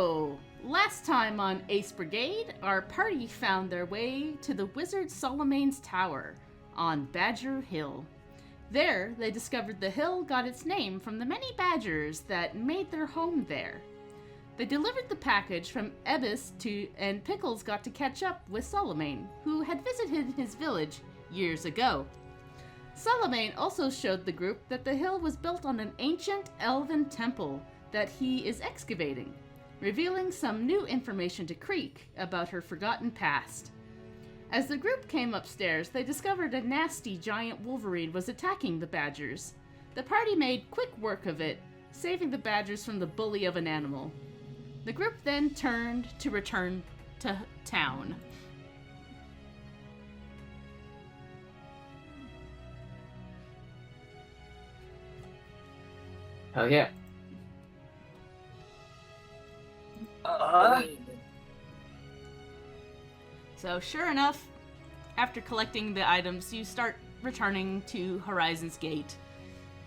So, last time on Ace Brigade, our party found their way to the wizard Solomon's Tower on Badger Hill. There, they discovered the hill got its name from the many badgers that made their home there. They delivered the package from Ebis and Pickles got to catch up with Solomon, who had visited his village years ago. Solomon also showed the group that the hill was built on an ancient elven temple that he is excavating, revealing some new information to Creek about her forgotten past. As the group came upstairs, they discovered a nasty giant wolverine was attacking the badgers. The party made quick work of it, saving the badgers from the bully of an animal. The group then turned to return to town. Hell yeah. So sure enough, after collecting the items, you start returning to Horizon's Gate.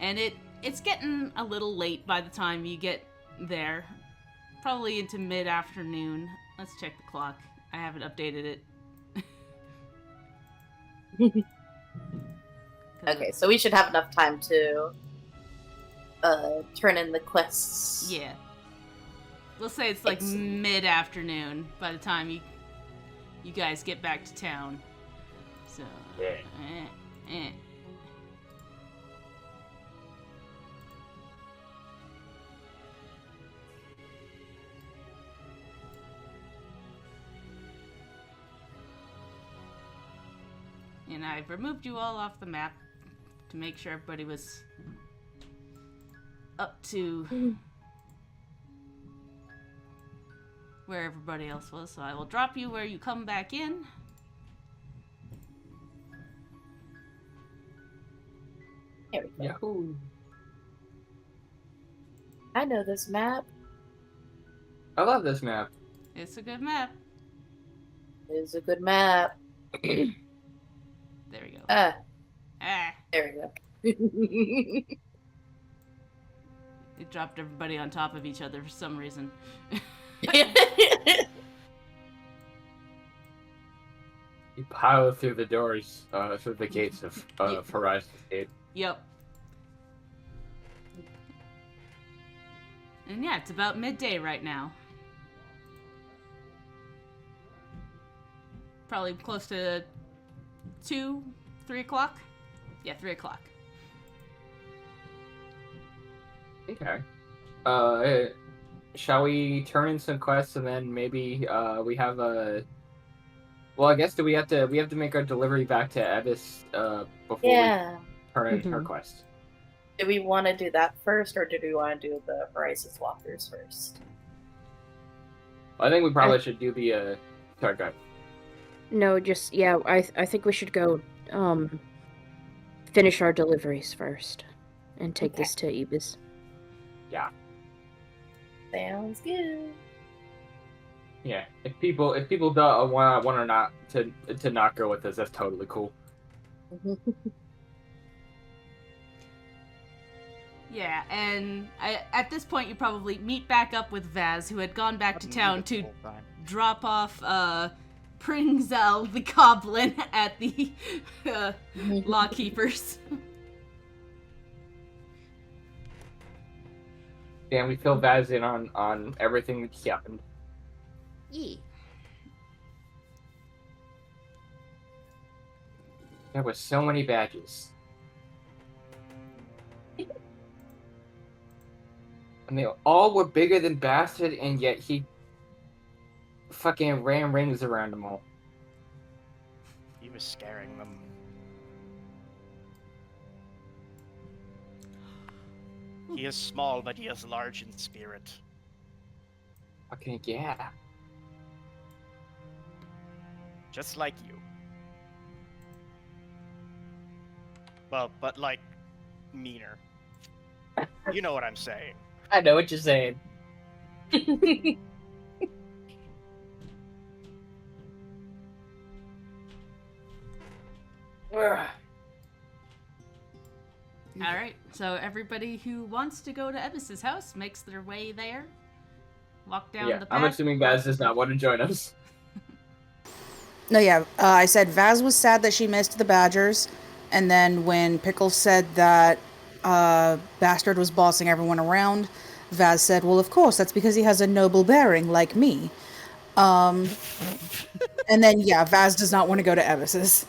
And it's getting a little late by the time you get there. Probably into mid-afternoon. Let's check the clock. I haven't updated it. Okay, so we should have enough time to turn in the quests. Yeah. We'll say it's like mid-afternoon by the time you guys get back to town. So, yeah. And I've removed you all off the map to make sure everybody was up to where everybody else was. So I will drop you where you come back in. Here we go. Yahoo! I know this map. I love this map. It's a good map. It is a good map. There we go. There we go. It dropped everybody on top of each other for some reason. You pile through the doors, through the gates of Horizon Gate. Yep. And yeah, it's about midday right now. Probably close to 2, 3 o'clock? Yeah, 3 o'clock. Okay. Shall we turn in some quests and then maybe we have a... Well, I guess we have to make our delivery back to Ebis before we turn in her quest. Do we want to do that first, or do we want to do the Horizon walkthroughs first? I think we probably should do the... Sorry, go ahead. No, just, yeah, I think we should go, finish our deliveries first, and take this to Ebis. Yeah. Sounds good. Yeah, if people don't want or not to not go with us, that's totally cool. Yeah, and at this point you probably meet back up with Vaz, who had gone back to town to drop off Pringzel the Goblin at the Lawkeepers. Yeah, we fill Vaz in on everything that's happened. Yeah. There were so many badges. And they all were bigger than Bastard, and yet he fucking ran rings around them all. He was scaring them. He is small, but he is large in spirit. Fucking yeah. Just like you. Well, but like, meaner. You know what I'm saying. I know what you're saying. Alright, so everybody who wants to go to Ebis's house makes their way there. walk down Yeah, the path. I'm assuming Vaz does not want to join us. No, yeah. I said Vaz was sad that she missed the Badgers, and then when Pickle said that Bastard was bossing everyone around, Vaz said, "Well, of course, that's because he has a noble bearing like me." And then yeah, Vaz does not want to go to Evis's.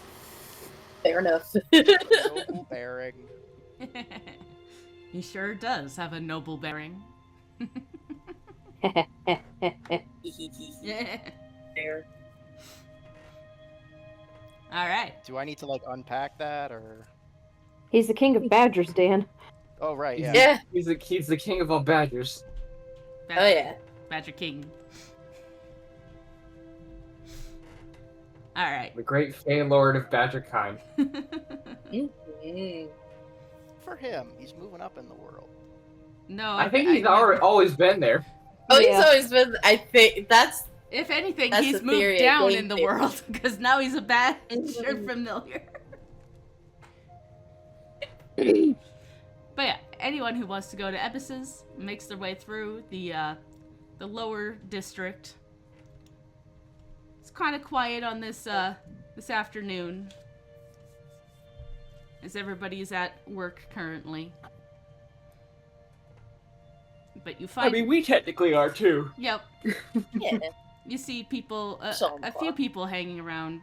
Fair enough. Noble bearing. He sure does have a noble bearing. Fair. All right. Do I need to like unpack that or? He's the king of badgers, Dan. Oh right, yeah. Yeah. He's the king of all badgers. Oh yeah. Badger King. All right. The great Fey Lord of Badgerkind. Mm. For him, he's moving up in the world. No, I think he's always been there. Oh, Yeah. he's always been. I think that's. If anything, That's he's the theory, moved a down game in the theory. world because now he's a badger Mhm. familiar. But yeah, anyone who wants to go to Ebis's makes their way through the lower district. It's kind of quiet on this this afternoon, as everybody is at work currently. But you find, I mean, we technically are too. yep, Yeah. you see people, So a few people hanging around,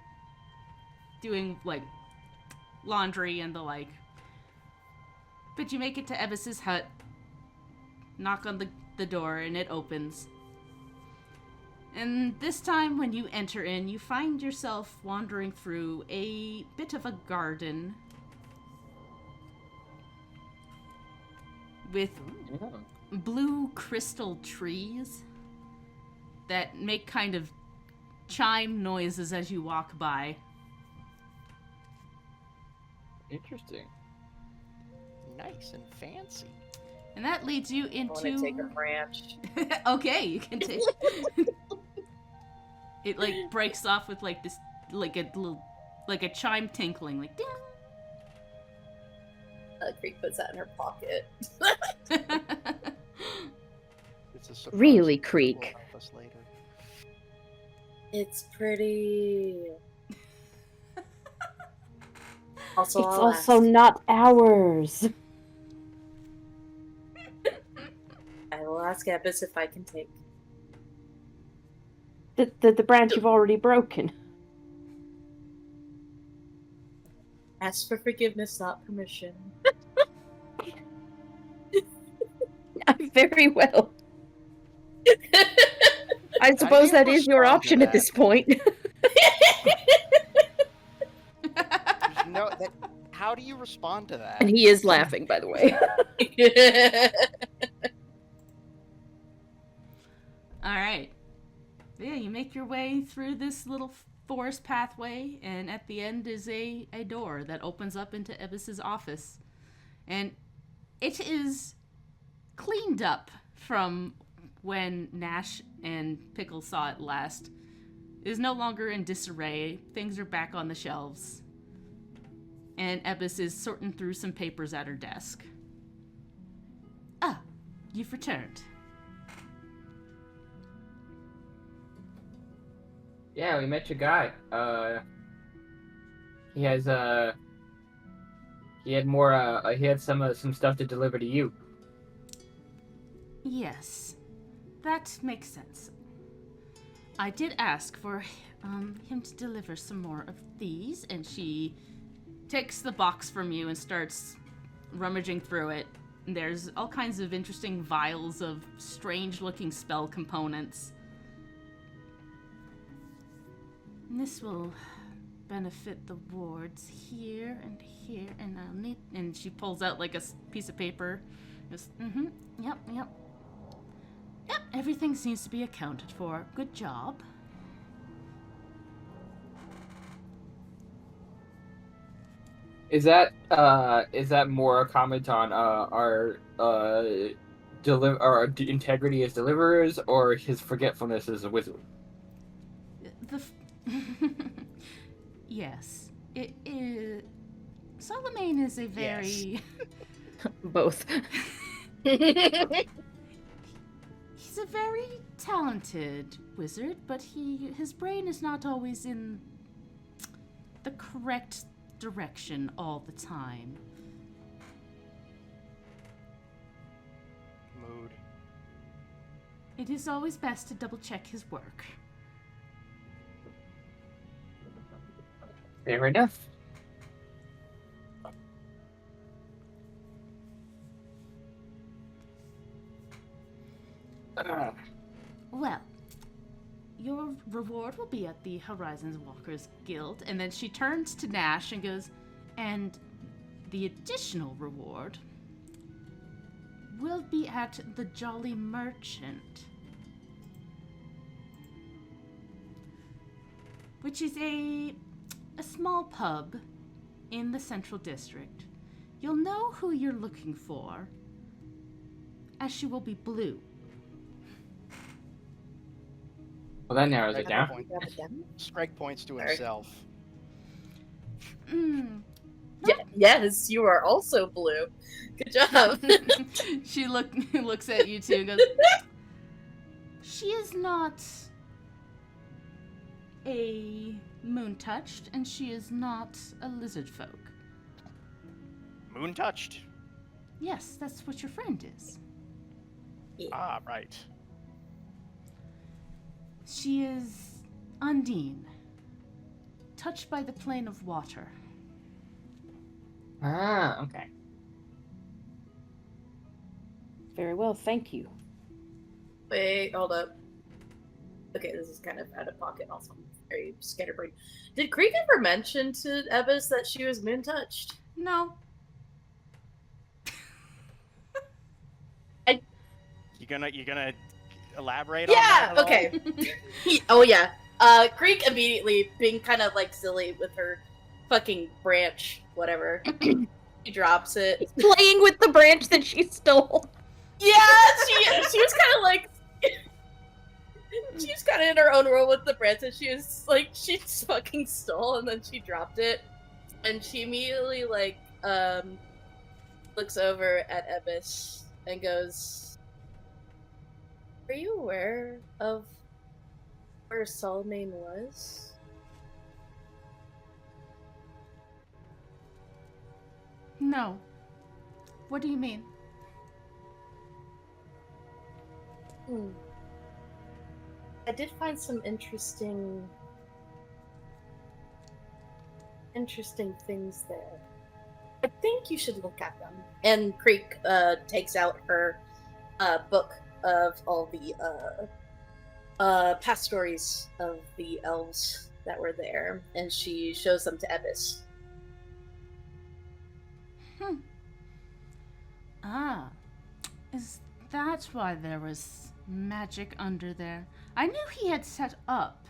doing like laundry and the like. But you make it to Ebis's hut, knock on the door, and it opens. And this time, when you enter in, you find yourself wandering through a bit of a garden with blue crystal trees that make kind of chime noises as you walk by. Interesting. Nice and fancy. And that leads you I want to into... take a branch. Okay, you can take... It, like, breaks off with, like, this, like, a little... Like a chime tinkling, like, ding! Creek puts that in her pocket. It's a surprise Really, that will Creek. help us later. It's pretty. Also, It's I'll also ask. not ours. I will ask Ebis if I can take. The branch you've already broken. Ask for forgiveness, not permission. Very well. I do suppose you that is your respond to option at that? this point. No, how do you respond to that? And he is laughing, by the way. Alright. Yeah, you make your way through this little forest pathway, and at the end is a door that opens up into Ebis's office. And it is cleaned up from when Nash and Pickle saw it last. It is no longer in disarray. Things are back on the shelves. And Ebis is sorting through some papers at her desk. Ah, you've returned. Yeah, we met your guy. He has he had some stuff to deliver to you. Yes, that makes sense. I did ask for him to deliver some more of these, and she takes the box from you and starts rummaging through it. There's all kinds of interesting vials of strange-looking spell components. And this will benefit the wards here and here, and I'll need... And she pulls out like a piece of paper. Just, yep. Yep, everything seems to be accounted for. Good job. Is that more a comment on our integrity as deliverers, or his forgetfulness as a wizard? Yes, it is. Solomane is a very Both. he's He's a very talented wizard, but his brain is not always in the correct direction all the time. Mood. It is always best to double check his work. Fair enough. Well, your reward will be at the Horizons Walkers Guild. And then she turns to Nash and goes, and the additional reward will be at the Jolly Merchant, which is a small pub in the Central District. You'll know who you're looking for, as she will be blue. Well, that narrows it Scrag down. point- Scrag points to himself. Yes, you are also blue. Good job. She looks at you two and goes, she is not a moon touched, and she is not a lizard folk. Moon touched. Yes, that's what your friend is. Ah, right. She is Undine, touched by the plane of water. Ah, okay. Very well, thank you. Wait, hold up. Okay, this is kind of out of pocket. Also, I'm very scatterbrained. Did Creek ever mention to Ebbis that she was moon touched? No. You gonna elaborate on Yeah. that? at all? Okay. Oh yeah. Creek immediately being kind of like silly with her fucking branch, whatever. She drops it. Playing with the branch that she stole. Yeah, she was kind of like. She was kind of in her own world with the branch, and she was like, she fucking stole, and then she dropped it, and she immediately like looks over at Ebbis and goes, "Are you aware of where Solomon was?" No. What do you mean? I did find some interesting things there. I think you should look at them. And Creek takes out her book of all the past stories of the elves that were there, and she shows them to Ebbis. Ah. Is that why there was magic under there? I knew he had set up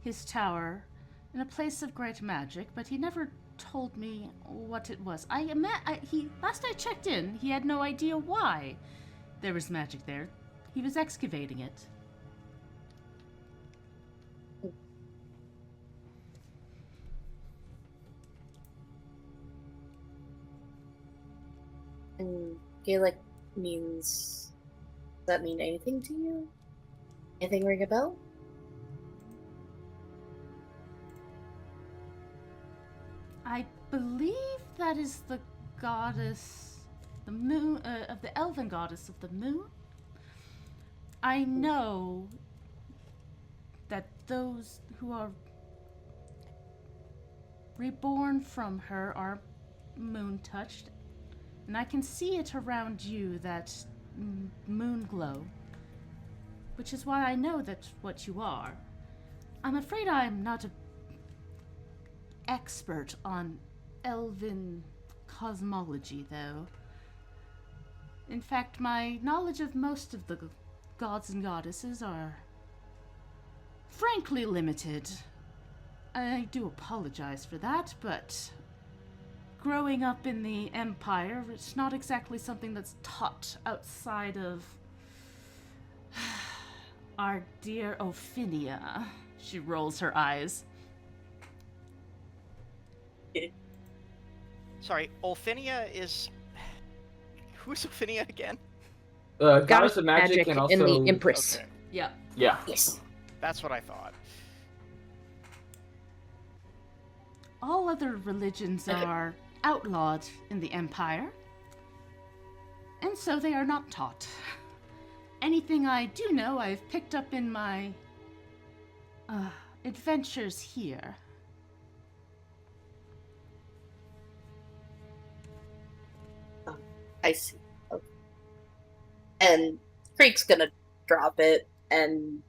his tower in a place of great magic, but he never told me what it was. Last I checked in, he had no idea why there was magic there. He was excavating it. And Gaelic means... Does that mean anything to you? Anything ring a bell? I believe that is the goddess, the moon, of the elven goddess of the moon. I know that those who are reborn from her are moon touched, and I can see it around you, that moon glow, which is why I know that's what you are. I'm afraid I'm not an expert on elven cosmology, though. In fact, my knowledge of most of the gods and goddesses are frankly limited. I do apologize for that, but growing up in the Empire, it's not exactly something that's taught outside of our dear Ophinia. She rolls her eyes. Sorry, Ophinia is... Who's Ophinia again? Goddess of Magic and also... the Empress. Okay, Yeah. Yeah. Yes. that's what I thought. All other religions are outlawed in the Empire, and so they are not taught. Anything I do know, I've picked up in my adventures here. I see. Okay. And Creek's gonna drop it, and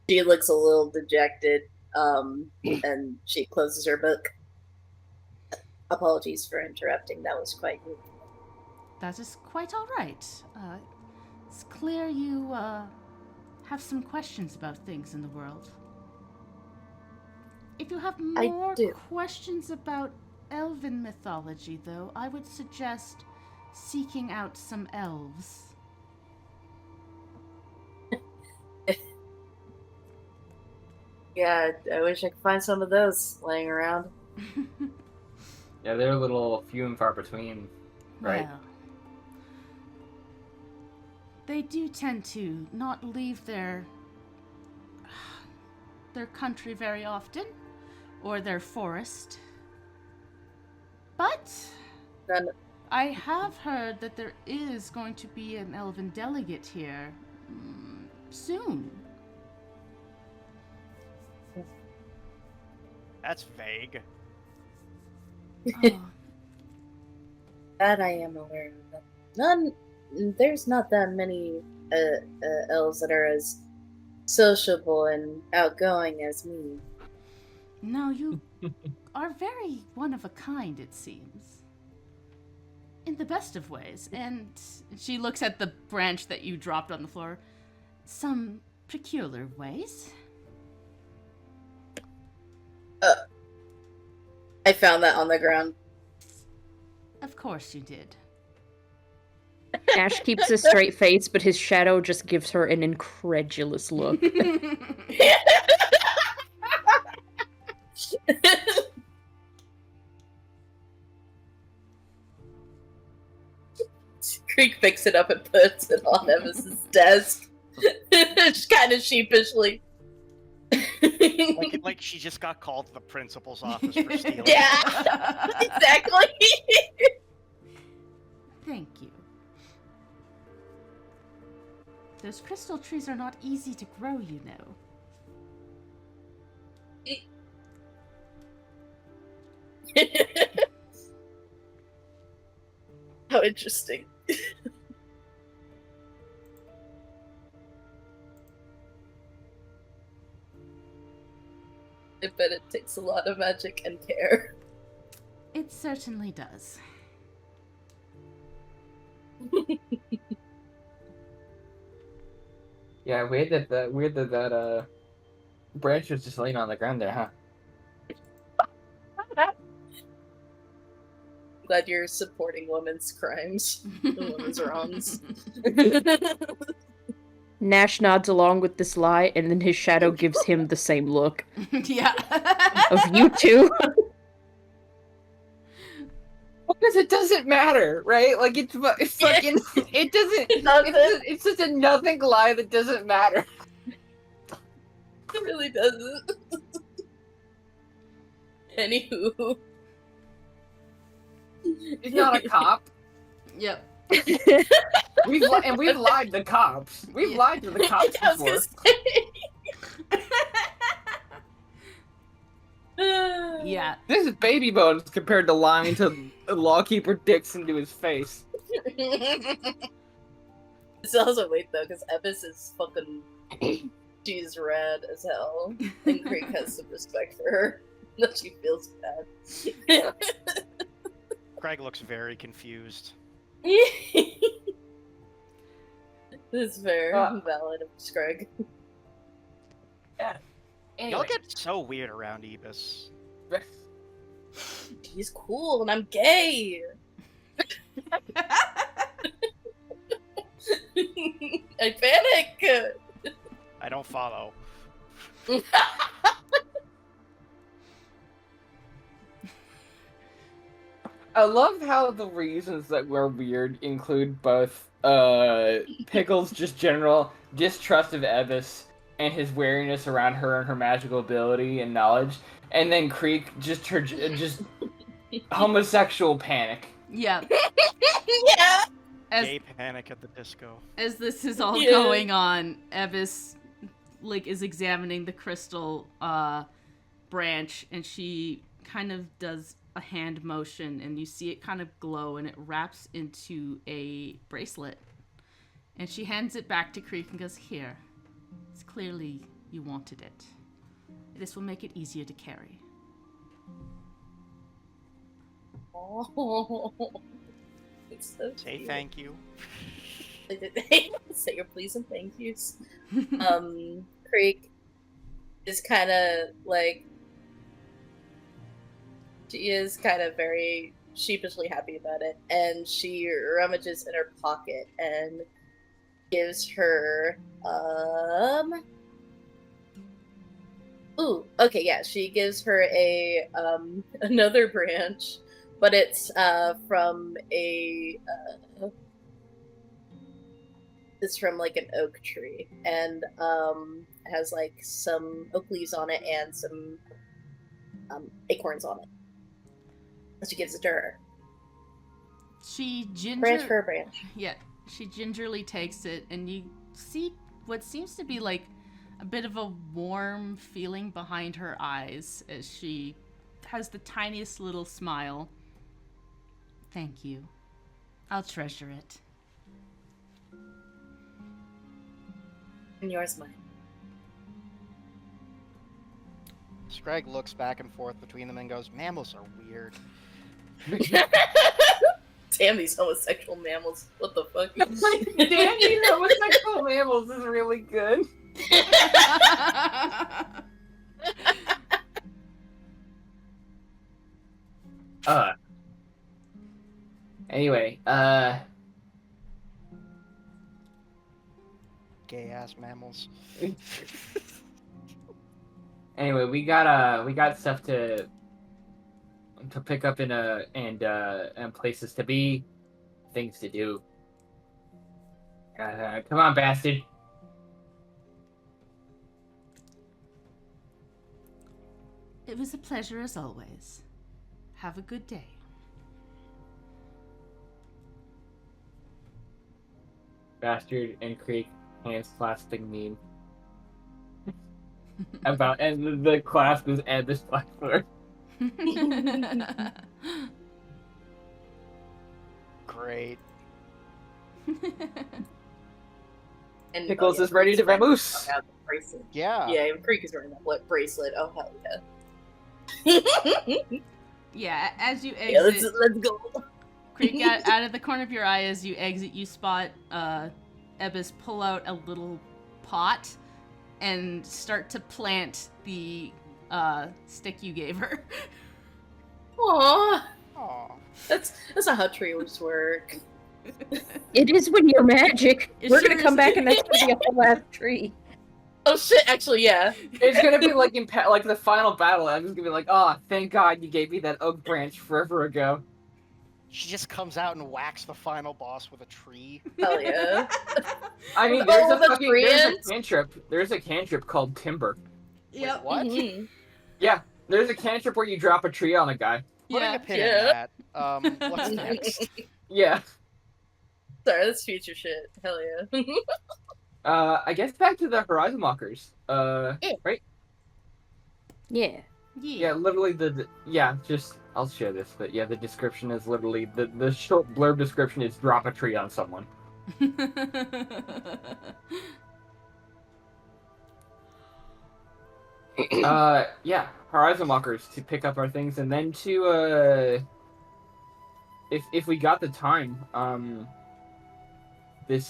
she looks a little dejected, and she closes her book. Apologies for interrupting, that was quite rude. That is quite all right. It's clear you have some questions about things in the world. If you have I more do. questions about elven mythology, though, I would suggest seeking out some elves. Yeah, I wish I could find some of those laying around. Yeah, they're a little few and far between, right? Well, they do tend to not leave their country very often, or their forest. But Then I have heard that there is going to be an elven delegate here soon. That's vague. Oh, that I am aware of. There's not that many elves that are as sociable and outgoing as me. no, you are very one of a kind, it seems. In the best of ways. And she looks at the branch that you dropped on the floor. Some peculiar ways. I found that on the ground. Of course you did. Ash keeps a straight face, but his shadow just gives her an incredulous look. Creek picks it up and puts it on Evis's desk. Just kind of sheepishly. Like she just got called to the principal's office for stealing. Yeah, exactly. Thank you. Those crystal trees are not easy to grow, you know. How interesting. I bet it takes a lot of magic and care. It certainly does. Yeah, weird that branch was just laying on the ground there, huh? Glad you're supporting women's crimes, women's wrongs. Nash nods along with this lie, and then his shadow gives him the same look. Yeah. Of you two. Because it doesn't matter, right? Like it's fucking. It doesn't. It's just a nothing lie that doesn't matter. It really doesn't. Anywho. He's not a cop. Yep. We've lied to cops. We've lied to the cops I was before. gonna say. Yeah. This is baby bones compared to lying to Lawkeeper Dix into his face. It's also wait though, because Evis is fucking. She's rad as hell, and Creek has some respect for her. That she feels bad. Craig looks very confused. This is very valid of Scrag. Yeah. Anyway. Y'all get so weird around Ebis. He's cool, and I'm gay. I panic. I don't follow. I love how the reasons that we're weird include both Pickles' just general distrust of Evis and his wariness around her and her magical ability and knowledge, and then Creek just homosexual panic. Yeah. Yeah. Gay panic at the disco. As this is all going on, Evis is examining the crystal branch, and she kind of does a hand motion, and you see it kind of glow, and it wraps into a bracelet. And she hands it back to Creek and goes, "Here. It's clearly you wanted it. This will make it easier to carry." Oh. It's so Say cute. thank you. Say your please and thank yous. Creek is kind of she is kind of very sheepishly happy about it, and she rummages in her pocket and gives her she gives her a another branch, but it's from an oak tree, and has some oak leaves on it and some acorns on it. And she gives it to her. She Branch for a branch. Yeah, she gingerly takes it, and you see what seems to be a bit of a warm feeling behind her eyes as she has the tiniest little smile. "Thank you. I'll treasure it." And yours, mine. Scrag looks back and forth between them and goes, "Mammals are weird." Damn these homosexual mammals. What the fuck? Damn, these homosexual mammals is really good. Anyway, Gay ass mammals. anyway, we got stuff to pick up and places to be, things to do. Come on, bastard. It was a pleasure as always. Have a good day. Bastard and Creek hands clasping meme. And the clasp is and this platform. Great. And Pickles is ready to vamoose. Bracelet. Yeah. Yeah, Creek is wearing that bracelet. Oh hell yeah. Yeah, as you Yeah, exit, let's go. Creek, out of the corner of your eye as you exit, you spot Ebbis pull out a little pot and start to plant the stick you gave her. Aww. Aw. That's not how trees work. It is when you're magic. It We're sure gonna come is. back and that's gonna be a whole ass tree. Oh shit, actually, yeah. It's gonna be like in the final battle. I'm just gonna be like, "Oh, thank God you gave me that oak branch forever ago." She just comes out and whacks the final boss with a tree. Hell yeah. I mean, Oh, there's the a trees? cantrip. There's a cantrip called Timber. Yep. Wait, what? Mhm. Yeah, there's a cantrip where you drop a tree on a guy. Putting Yeah. a pin Yeah. in that. What's next? Yeah. Sorry, that's future shit. Hell yeah. I guess back to the Horizon Walkers. Right? Yeah. Yeah, literally I'll share this, but yeah, the description is literally the short blurb description is drop a tree on someone. Yeah, Horizon Walkers to pick up our things, and then to if we got the time, this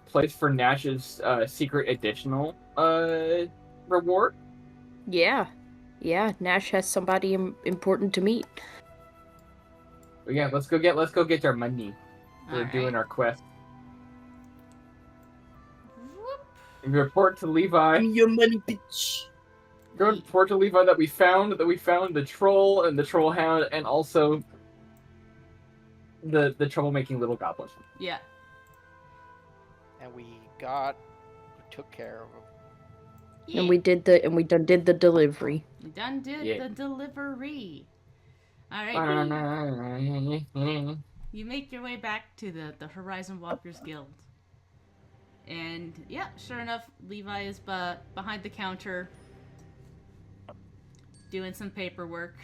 place for Nash's secret additional reward. Yeah. Yeah, Nash has somebody important to meet. But yeah, let's go get our money. We're doing our quest. And report to Levi. Your money, bitch. Go report to Levi that we found the troll and the troll hound, and also the troublemaking little goblin. Yeah. and we took care of them. Yeah. And we did the delivery. You done did Yeah. the delivery. All right. You make your way back to the Horizon Walkers Guild. And yeah, sure enough, Levi is behind the counter doing some paperwork.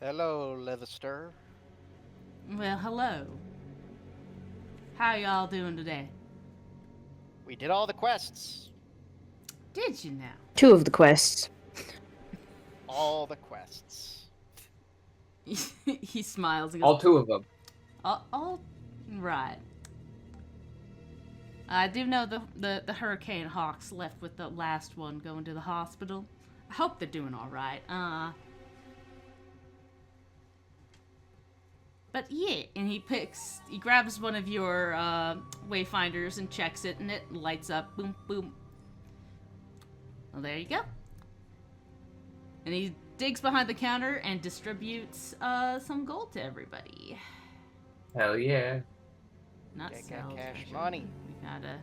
Hello, Leatherster. Well, hello. How y'all doing today? We did all the quests. Did you now? 2 of the quests. All the quests. He smiles and goes, All 2 of them. all right. I do know the Hurricane Hawks left with the last one going to the hospital. I hope they're doing all right. But yeah, and he grabs one of your wayfinders and checks it, and it lights up. Boom, boom. Well, there you go. And he digs behind the counter and distributes some gold to everybody. Hell yeah. Not Got sell. cash actually. money. We gotta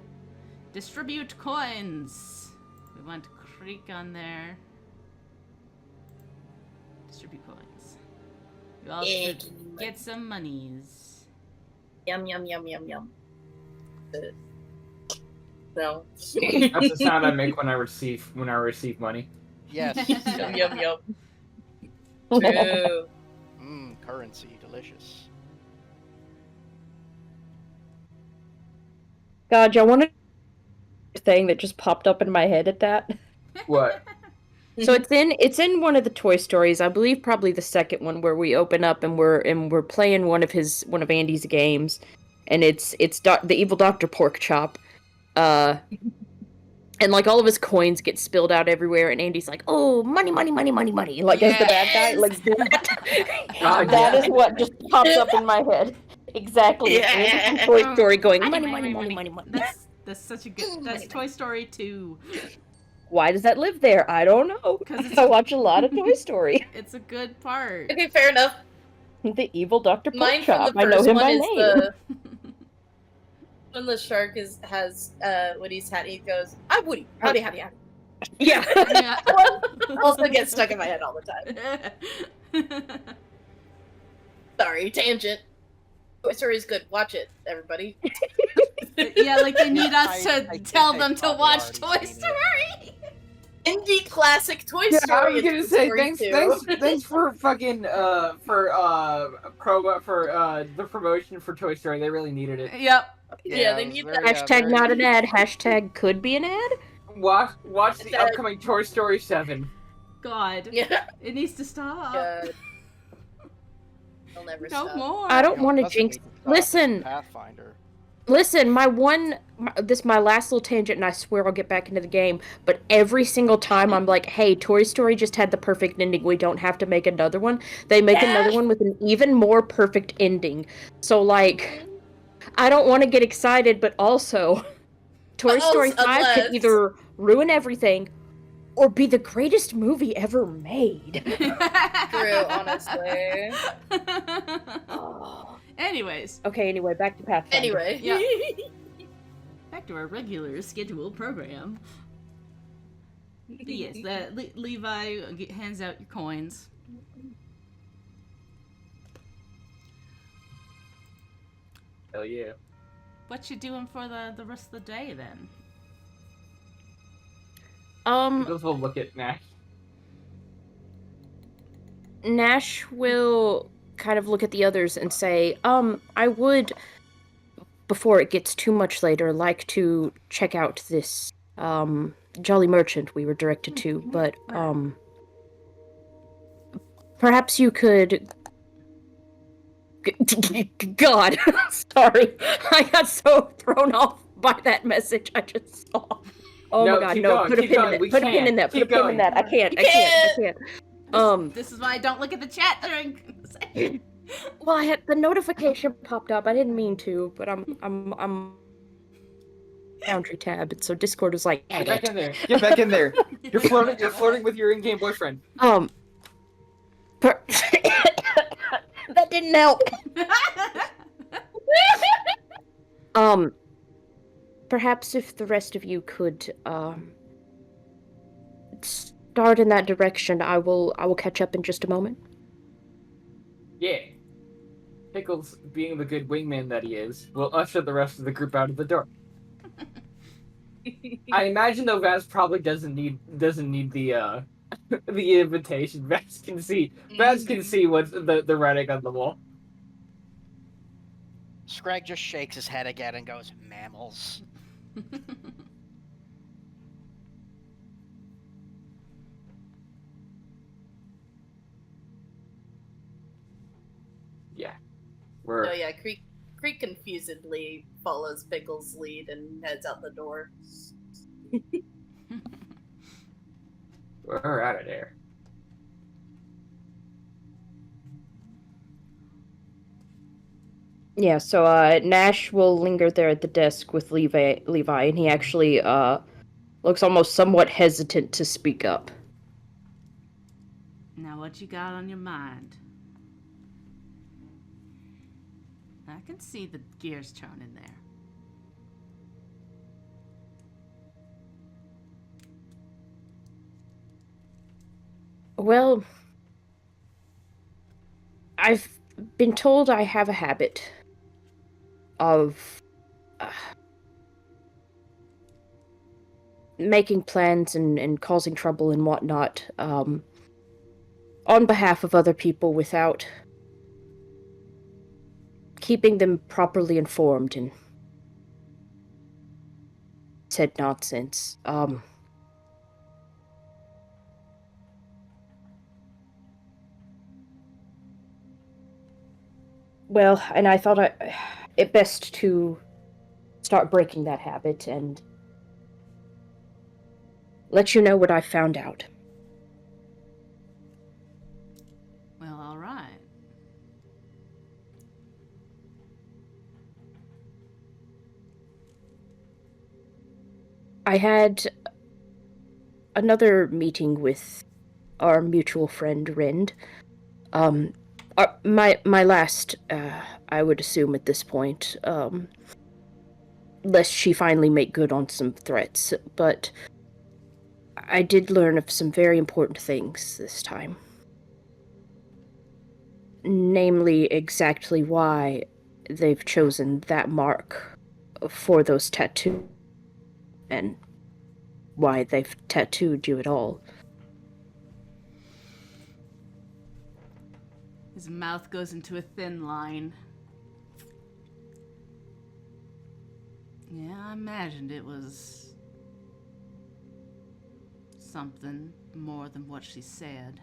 distribute coins. We want Creek on there. Distribute coins. We all should get some monies. Yum yum yum yum yum. No. That's the sound I make when I receive money. Yes. Yum yum yum. True. Currency, delicious. God, y'all want a thing that just popped up in my head at that? What? So it's in one of the Toy Stories, I believe probably the second one, where we open up and we're playing one of Andy's games, and it's the evil Dr. Porkchop, and like all of his coins get spilled out everywhere, and Andy's like, "Oh, money, money, money, money, money!" Like as the bad guy, like that. That is what just pops up in my head. Exactly. Yeah. Andy from Toy Story going money, money, money, money, money. That's such a good. That's Toy Story 2. Why does that live there? I don't know. 'Cause it's- I watch a lot of Toy Story. It's a good part. Okay, fair enough. The evil Dr. Mine from Porkchop. the I know first him one by is name. the when the shark has Woody's hat. He goes, "I'm Woody. Howdy, howdy, howdy." Yeah. Yeah. Also gets stuck in my head all the time. Sorry, tangent. Toy Story is good. Watch it, everybody. Yeah, like they need us to I tell think them they to probably watch already Toy seen it. Story. Indie classic Toy Yeah, I Story. was and gonna Toy say Story 2. thanks for fucking the promotion for Toy Story. They really needed it. Yep. Yeah, they it was need very, that. Hashtag very- not an ad. Hashtag could be an ad. Watch the That- upcoming Toy Story 7. God. Yeah. It needs to stop. God. I'll never No stop. more. I don't You know, want to doesn't jinx. need to stop, it's Listen. Pathfinder. Listen, my last little tangent, and I swear I'll get back into the game, but every single time I'm like, hey, Toy Story just had the perfect ending, we don't have to make another one. They make another one with an even more perfect ending. So, like, I don't want to get excited, but also, Toy Story 5 unless- could either ruin everything, or be the greatest movie ever made. True, honestly. Anyways, Okay, anyway, back to Pathfinder. Anyway. Yeah. back to our regular scheduled program. But yes, Levi hands out your coins. Hell yeah. What you doing for the rest of the day then? Those will look at Nash. Nash will kind of look at the others and say, I would, before it gets too much later, like to check out this, Jolly Merchant we were directed to, but, perhaps you could... God, sorry. I got so thrown off by that message I just saw. Oh No, my god, keep no, going, put a keep pin in going, it, we put a pin can't, in that, put a keep pin in going. that. I can't. This is why I don't look at the chat during. Well, I had the notification popped up. I didn't mean to, but I'm Boundary tab, and so Discord was like, Get back in there. Get back in there. You're flirting with your in-game boyfriend. didn't help. Perhaps if the rest of you could, start in that direction, I will catch up in just a moment. Yeah. Pickles, being the good wingman that he is, will usher the rest of the group out of the door. I imagine though Vaz probably doesn't need the the invitation. Vaz can see what's the writing on the wall. Scrag just shakes his head again and goes, "Mammals." Yeah. Oh yeah, Creek confusedly follows Pickle's lead and heads out the door. We're out of there. Yeah, so Nash will linger there at the desk with Levi, and he actually looks almost somewhat hesitant to speak up. Now, what you got on your mind? I can see the gears turning there. Well, I've been told I have a habit of making plans and causing trouble and whatnot on behalf of other people without keeping them properly informed and said nonsense. Well, and I thought it best to start breaking that habit and let you know what I found out. Well, all right. I had another meeting with our mutual friend Rind. My last, I would assume at this point, lest she finally make good on some threats. But I did learn of some very important things this time. Namely, exactly why they've chosen that mark for those tattoos, and why they've tattooed you at all. His mouth goes into a thin line. Yeah, I imagined it was something more than what she said.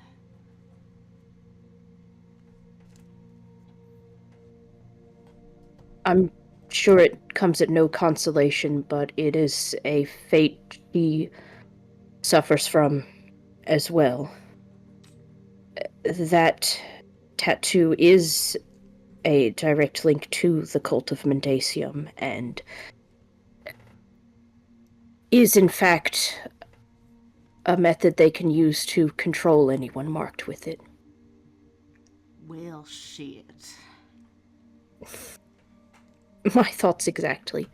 I'm sure it comes at no consolation, but it is a fate she suffers from as well. That tattoo is a direct link to the cult of Mendacium, and is in fact a method they can use to control anyone marked with it. Well, shit. My thoughts exactly.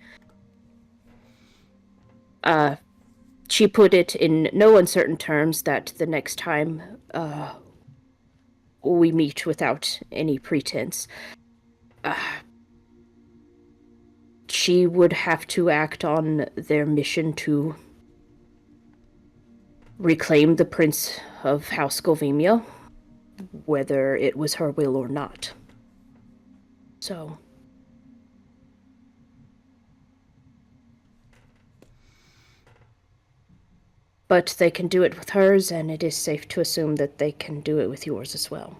She put it in no uncertain terms that the next time, we meet without any pretense, she would have to act on their mission to reclaim the Prince of House Golvemia, whether it was her will or not. So... But they can do it with hers, and it is safe to assume that they can do it with yours as well.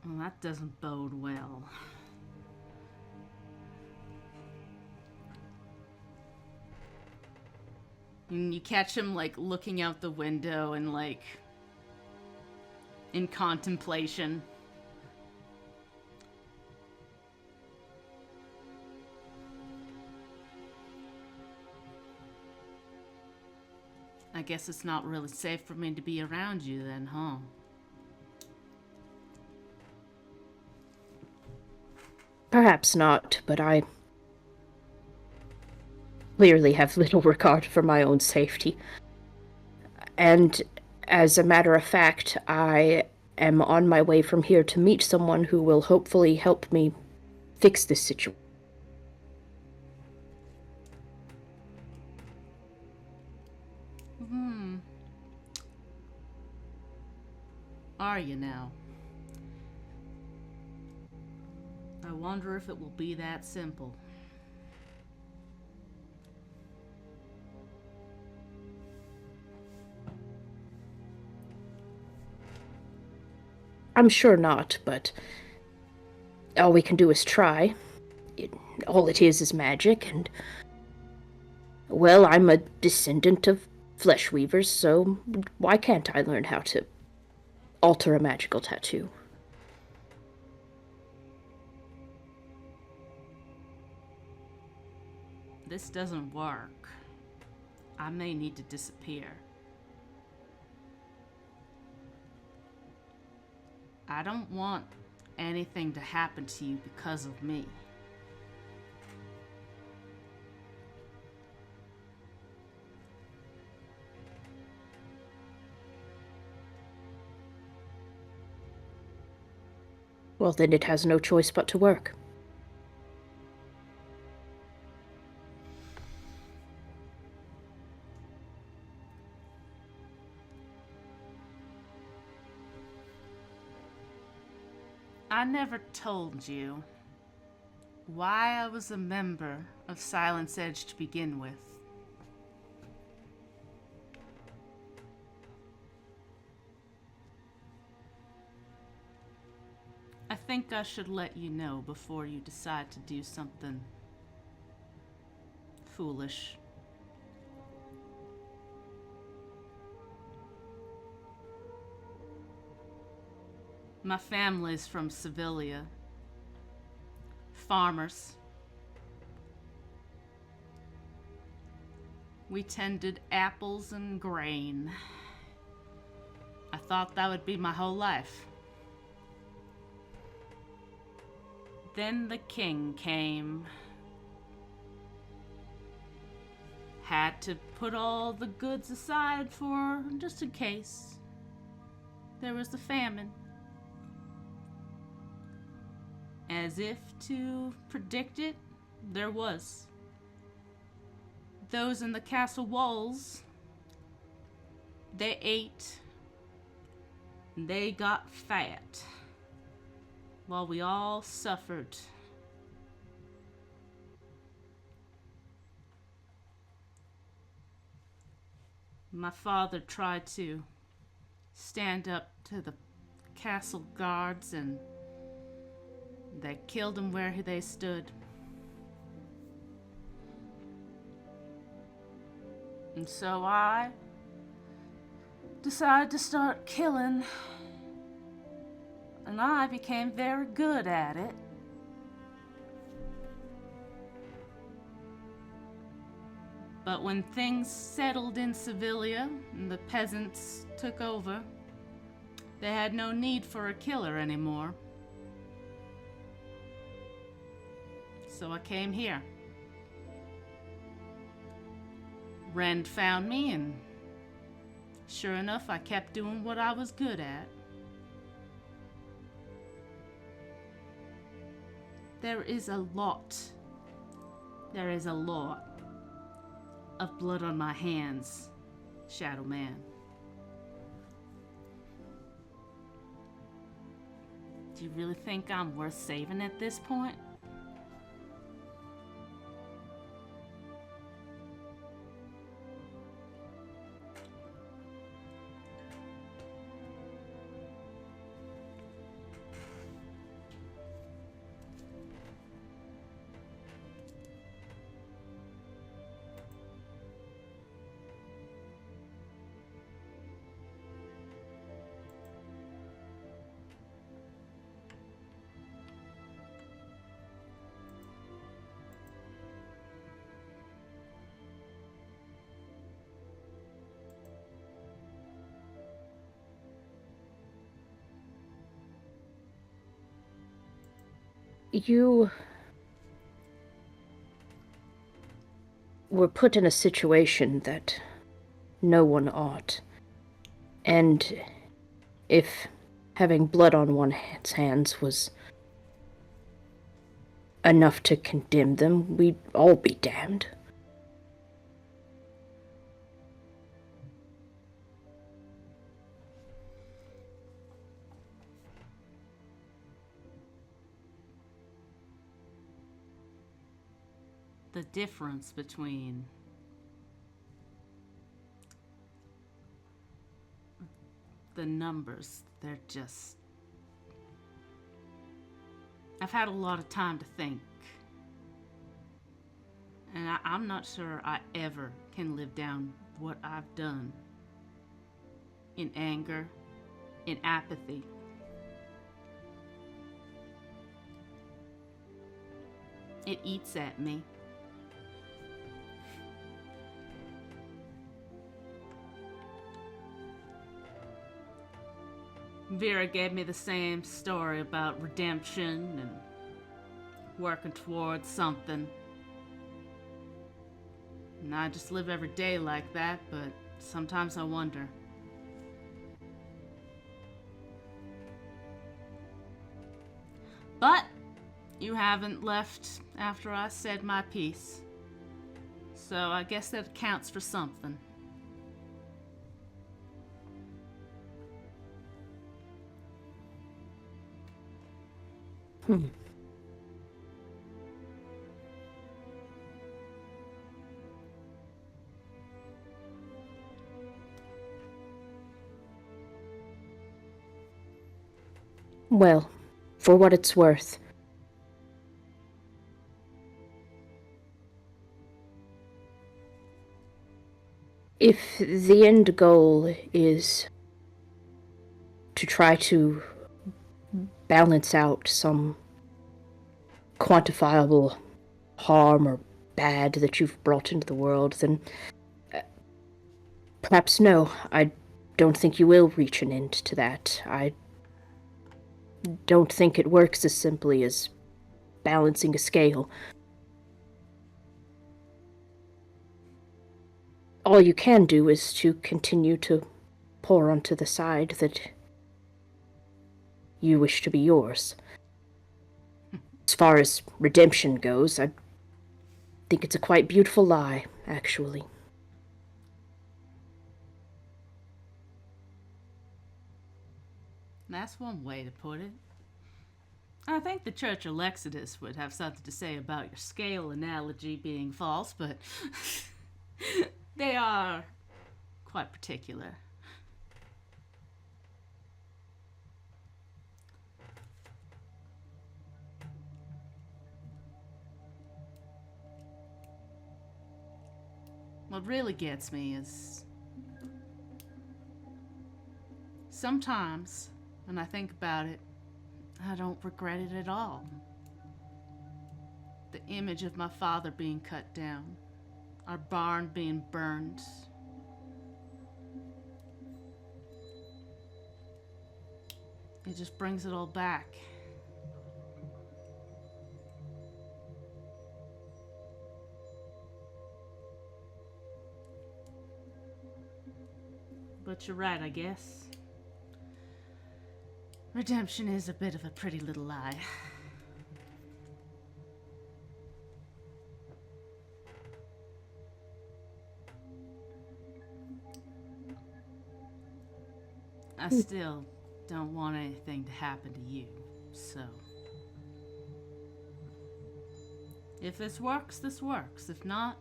Well, that doesn't bode well. And you catch him, like, looking out the window and, like, in contemplation. I guess it's not really safe for me to be around you then, huh? Perhaps not, but I clearly have little regard for my own safety. And as a matter of fact, I am on my way from here to meet someone who will hopefully help me fix this situation. Are you now? I wonder if it will be that simple. I'm sure not, but all we can do is try. All it is magic, and... well, I'm a descendant of flesh weavers, so why can't I learn how to alter a magical tattoo? This doesn't work. I may need to disappear. I don't want anything to happen to you because of me. Well, then it has no choice but to work. I never told you why I was a member of Silence Edge to begin with. I think I should let you know before you decide to do something foolish. My family's from Sevilla. Farmers. We tended apples and grain. I thought that would be my whole life. Then the king came. Had to put all the goods aside for just in case. There was the famine. As if to predict it, there was. Those in the castle walls, they ate, and they got fat, while we all suffered. My father tried to stand up to the castle guards, and they killed him where they stood. And so I decided to start killing, and I became very good at it. But when things settled in Sevilla and the peasants took over, they had no need for a killer anymore. So I came here. Rend found me, and sure enough, I kept doing what I was good at. There is a lot of blood on my hands, Shadow Man. Do you really think I'm worth saving at this point? You were put in a situation that no one ought. And if having blood on one's hands was enough to condemn them, we'd all be damned. The difference between the numbers, they're just... I've had a lot of time to think. And I'm not sure I ever can live down what I've done. In anger, in apathy. It eats at me. Vera gave me the same story about redemption and working towards something. And I just live every day like that, but sometimes I wonder. But you haven't left after I said my piece. So I guess that counts for something. Well, for what it's worth, if the end goal is to try to balance out some quantifiable harm or bad that you've brought into the world, then perhaps no, I don't think you will reach an end to that. I don't think it works as simply as balancing a scale. All you can do is to continue to pour onto the side that you wish to be yours. As far as redemption goes, I think it's a quite beautiful lie, actually. That's one way to put it. I think the Church of Lexodus would have something to say about your scale analogy being false, but they are quite particular. What really gets me is sometimes when I think about it, I don't regret it at all. The image of my father being cut down, our barn being burned. It just brings it all back. But you're right, I guess. Redemption is a bit of a pretty little lie. I still don't want anything to happen to you, so... If this works, this works. If not,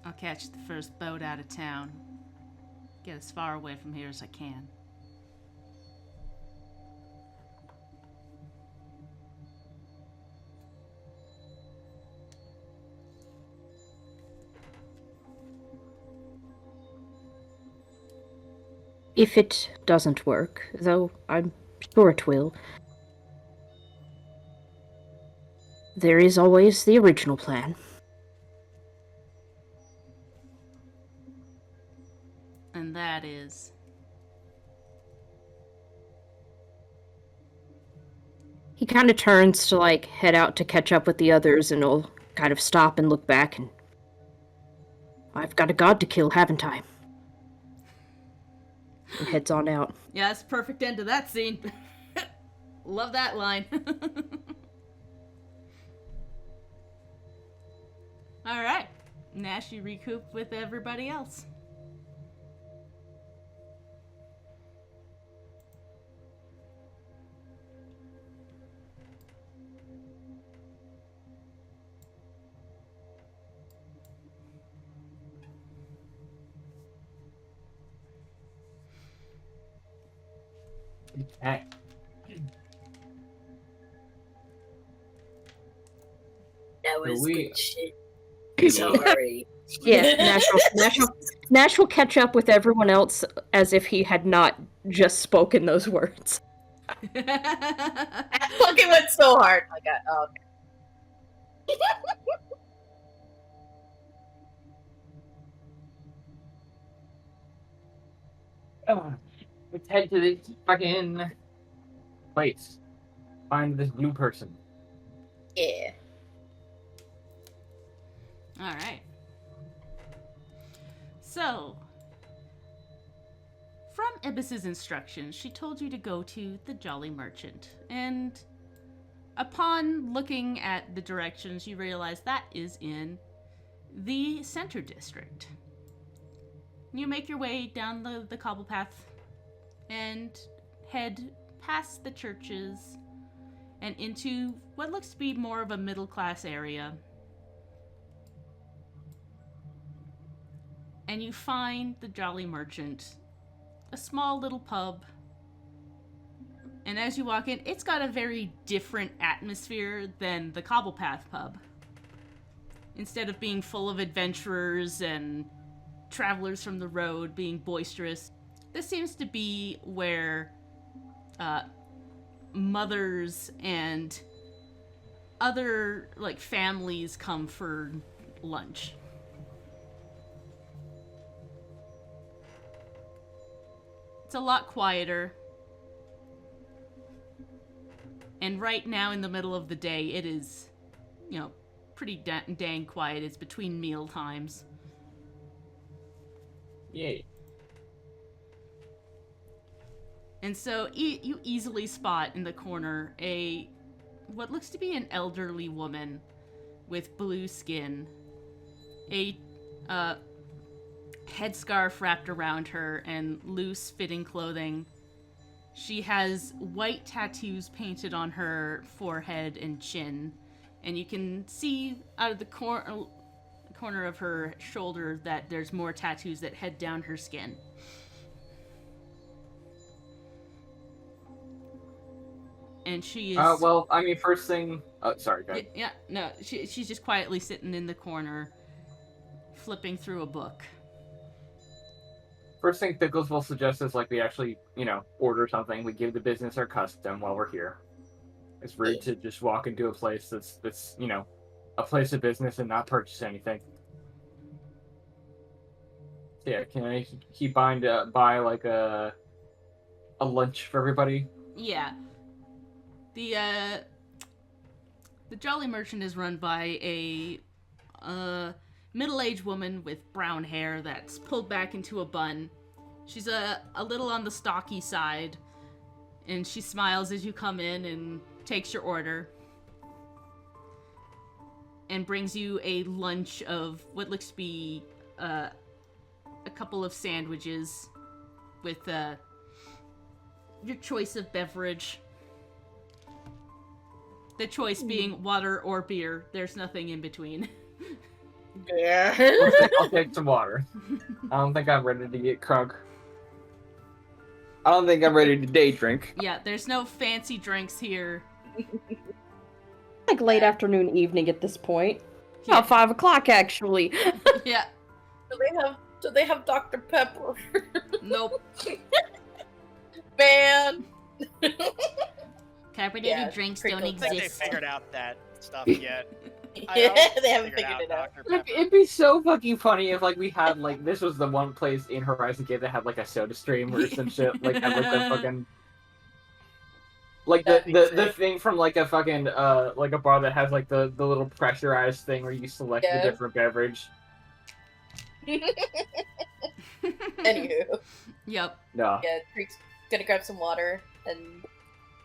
I'll catch the first boat out of town. Get as far away from here as I can. If it doesn't work, though I'm sure it will, there is always the original plan. And that is... He kind of turns to, like, head out to catch up with the others, and he'll kind of stop and look back, and... I've got a god to kill, haven't I? And heads on out. Yeah, that's a perfect end to that scene. Love that line. Alright. Nash, you recoup with everybody else. Okay. That was we- good shit. Yeah. Sorry. Yeah, Nash will catch up with everyone else as if he had not just spoken those words. I fucking went so hard. I got okay. Let's head to this fucking place. Find this blue person. Yeah. Alright. So, from Ibis's instructions, she told you to go to the Jolly Merchant, and upon looking at the directions, you realize that is in the Center District. You make your way down the cobble path and head past the churches and into what looks to be more of a middle-class area. And you find the Jolly Merchant, a small little pub. And as you walk in, it's got a very different atmosphere than the Cobblepath pub. Instead of being full of adventurers and travelers from the road being boisterous, this seems to be where mothers and other like families come for lunch. It's a lot quieter. And right now in the middle of the day, it is, you know, pretty dang quiet. It's between meal times. Yay. And so you easily spot in the corner what looks to be an elderly woman with blue skin, a headscarf wrapped around her and loose fitting clothing. She has white tattoos painted on her forehead and chin, and you can see out of the corner of her shoulder that there's more tattoos that head down her skin. And she is... well, I mean, first thing... Oh, sorry, go ahead. Yeah, no, she's just quietly sitting in the corner, flipping through a book. First thing Pickles will suggest is, like, we actually, you know, order something. We give the business our custom while we're here. It's rude to just walk into a place that's, you know, a place of business and not purchase anything. So yeah, can he buy, like, a lunch for everybody? Yeah. The Jolly Merchant is run by a middle-aged woman with brown hair that's pulled back into a bun. She's a little on the stocky side, and she smiles as you come in and takes your order. And brings you a lunch of what looks to be a couple of sandwiches with your choice of beverage. The choice being water or beer. There's nothing in between. Yeah. I'll take some water. I don't think I'm ready to get crunk. I don't think I'm ready to day drink. Yeah, there's no fancy drinks here. Like late afternoon, evening at this point. Yeah. About 5 o'clock, actually. Yeah. Do they have Dr. Pepper? Nope. Man. Carbonated drinks don't I don't think they exist. figured out that stuff yet. Yeah, they haven't figured it out. Dr. Look, Pepper. it'd be so fucking funny if, like, we had, like, this was the one place in Horizon Cave that had, like, a soda stream or some shit. Like, had, like, the fucking... Like That'd be the sick. thing from like a fucking like a bar that has like the little pressurized thing where you select the Yeah. different beverage. Anywho, Yep. No. yeah, Creek's gonna grab some water, and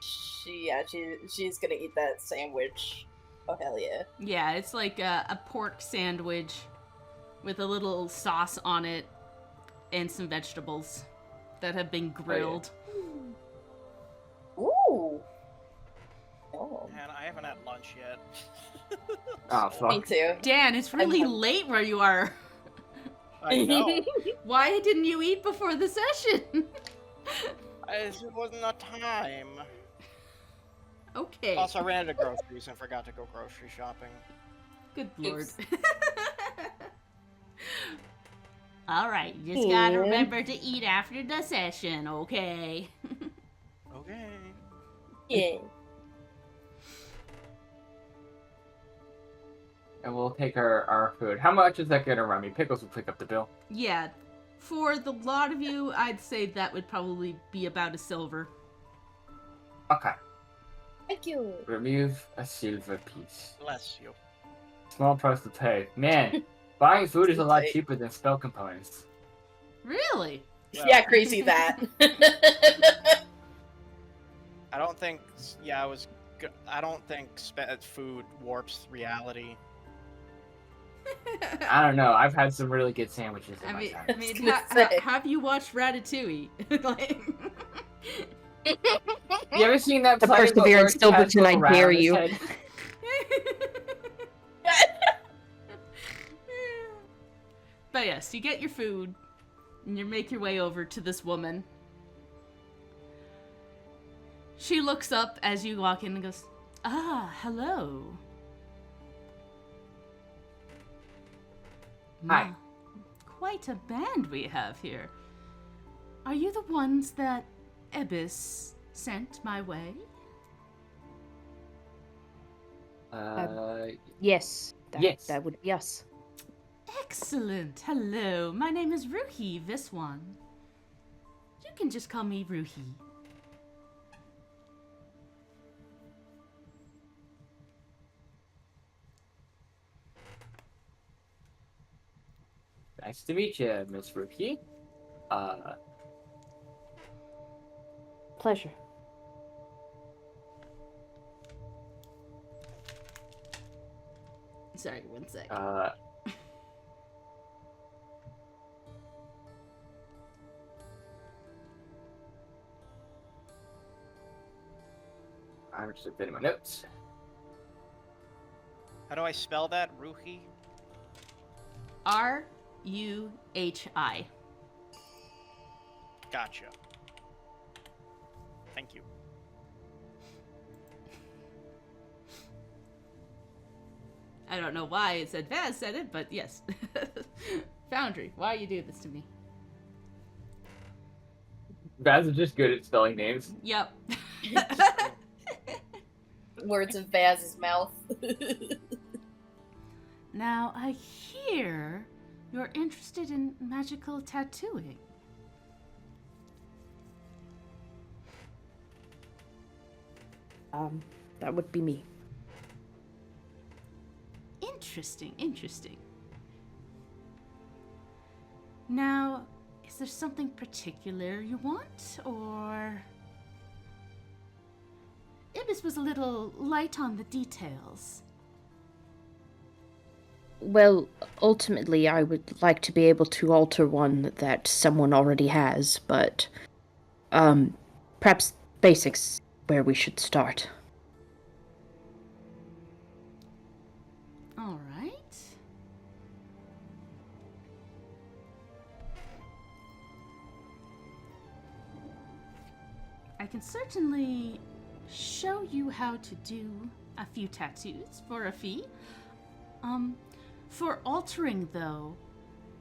she's gonna eat that sandwich. Oh hell yeah! Yeah, it's like a pork sandwich with a little sauce on it and some vegetables that have been grilled. Ooh. Oh. Man, I haven't had lunch yet. Oh Me fuck. too. Dan, it's really I'm- late where you are. I know. Why didn't you eat before the session? It wasn't enough time. Okay. Also, I ran out of groceries and forgot to go grocery shopping. Good lord. Oops. All right, you just gotta Yeah. remember to eat after the session, okay? Okay. Yeah. And we'll take our food. How much is that gonna run me? Pickles will pick up the bill. Yeah, for the lot of you, I'd say that would probably be about a silver. Okay. Thank you. Remove a silver piece. Bless you. Small price to pay. Man, buying food is a lot Right. cheaper than spell components. Really? Yeah, crazy that. I don't think. Yeah, I don't think food warps reality. I don't know. I've had some really good sandwiches in I my mean, time. I mean, gonna say. have you watched Ratatouille? Like, You ever seen that The play where Perseverance he has Silverton, I little rat dare on his you. head? But yes, you get your food, and you make your way over to this woman. She looks up as you walk in and goes, "Ah, hello." Hi. Quite a band we have here. Are you the ones that Ebis sent my way? Yes. Yes. That would be us. Excellent. Hello, my name is Ruhi Viswan. You can just call me Ruhi. Nice to meet you, Miss Rookie. Pleasure. Sorry, one sec. I'm just a bit of my notes. How do I spell that? Ruhi? Ruhi. Gotcha. Thank you. I don't know why it said Vaz said it, but yes. Foundry, why you do this to me? Baz is just good at spelling names. Yep. Words of Vaz's mouth. Now, I hear you're interested in magical tattooing. That would be me. Interesting. Now, is there something particular you want, or... Ibis was a little light on the details. Well, ultimately, I would like to be able to alter one that someone already has, but perhaps basics where we should start. All right. I can certainly show you how to do a few tattoos for a fee. For altering, though,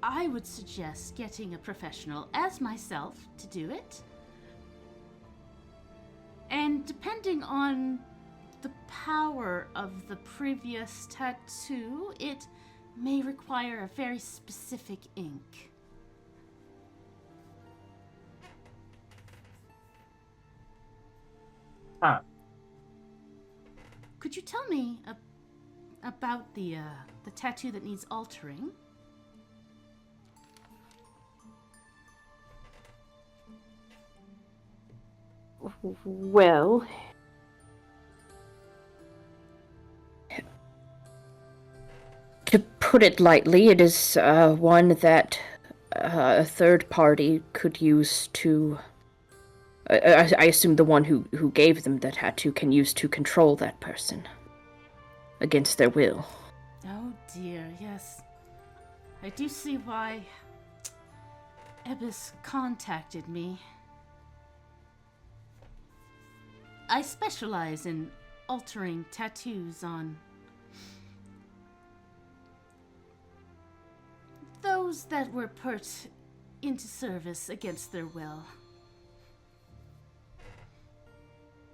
I would suggest getting a professional as myself to do it. And depending on the power of the previous tattoo, it may require a very specific ink. Huh. Could you tell me about the tattoo that needs altering? Well, to put it lightly, it is one that a third party could use to. I assume the one who gave them the tattoo can use to control that person against their will. Oh dear, yes. I do see why Ebis contacted me. I specialize in altering tattoos on those that were put into service against their will.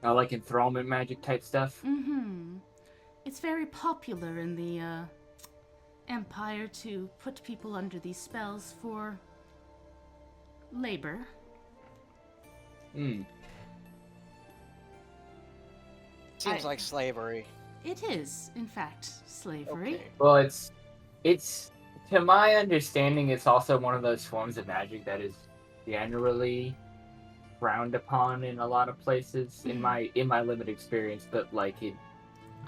Like enthrallment magic type stuff? Mm-hmm. It's very popular in the Empire to put people under these spells for labor. Seems like slavery. It is, in fact, slavery. Okay. Well, it's to my understanding, it's also one of those forms of magic that is generally frowned upon in a lot of places in my limited experience. But like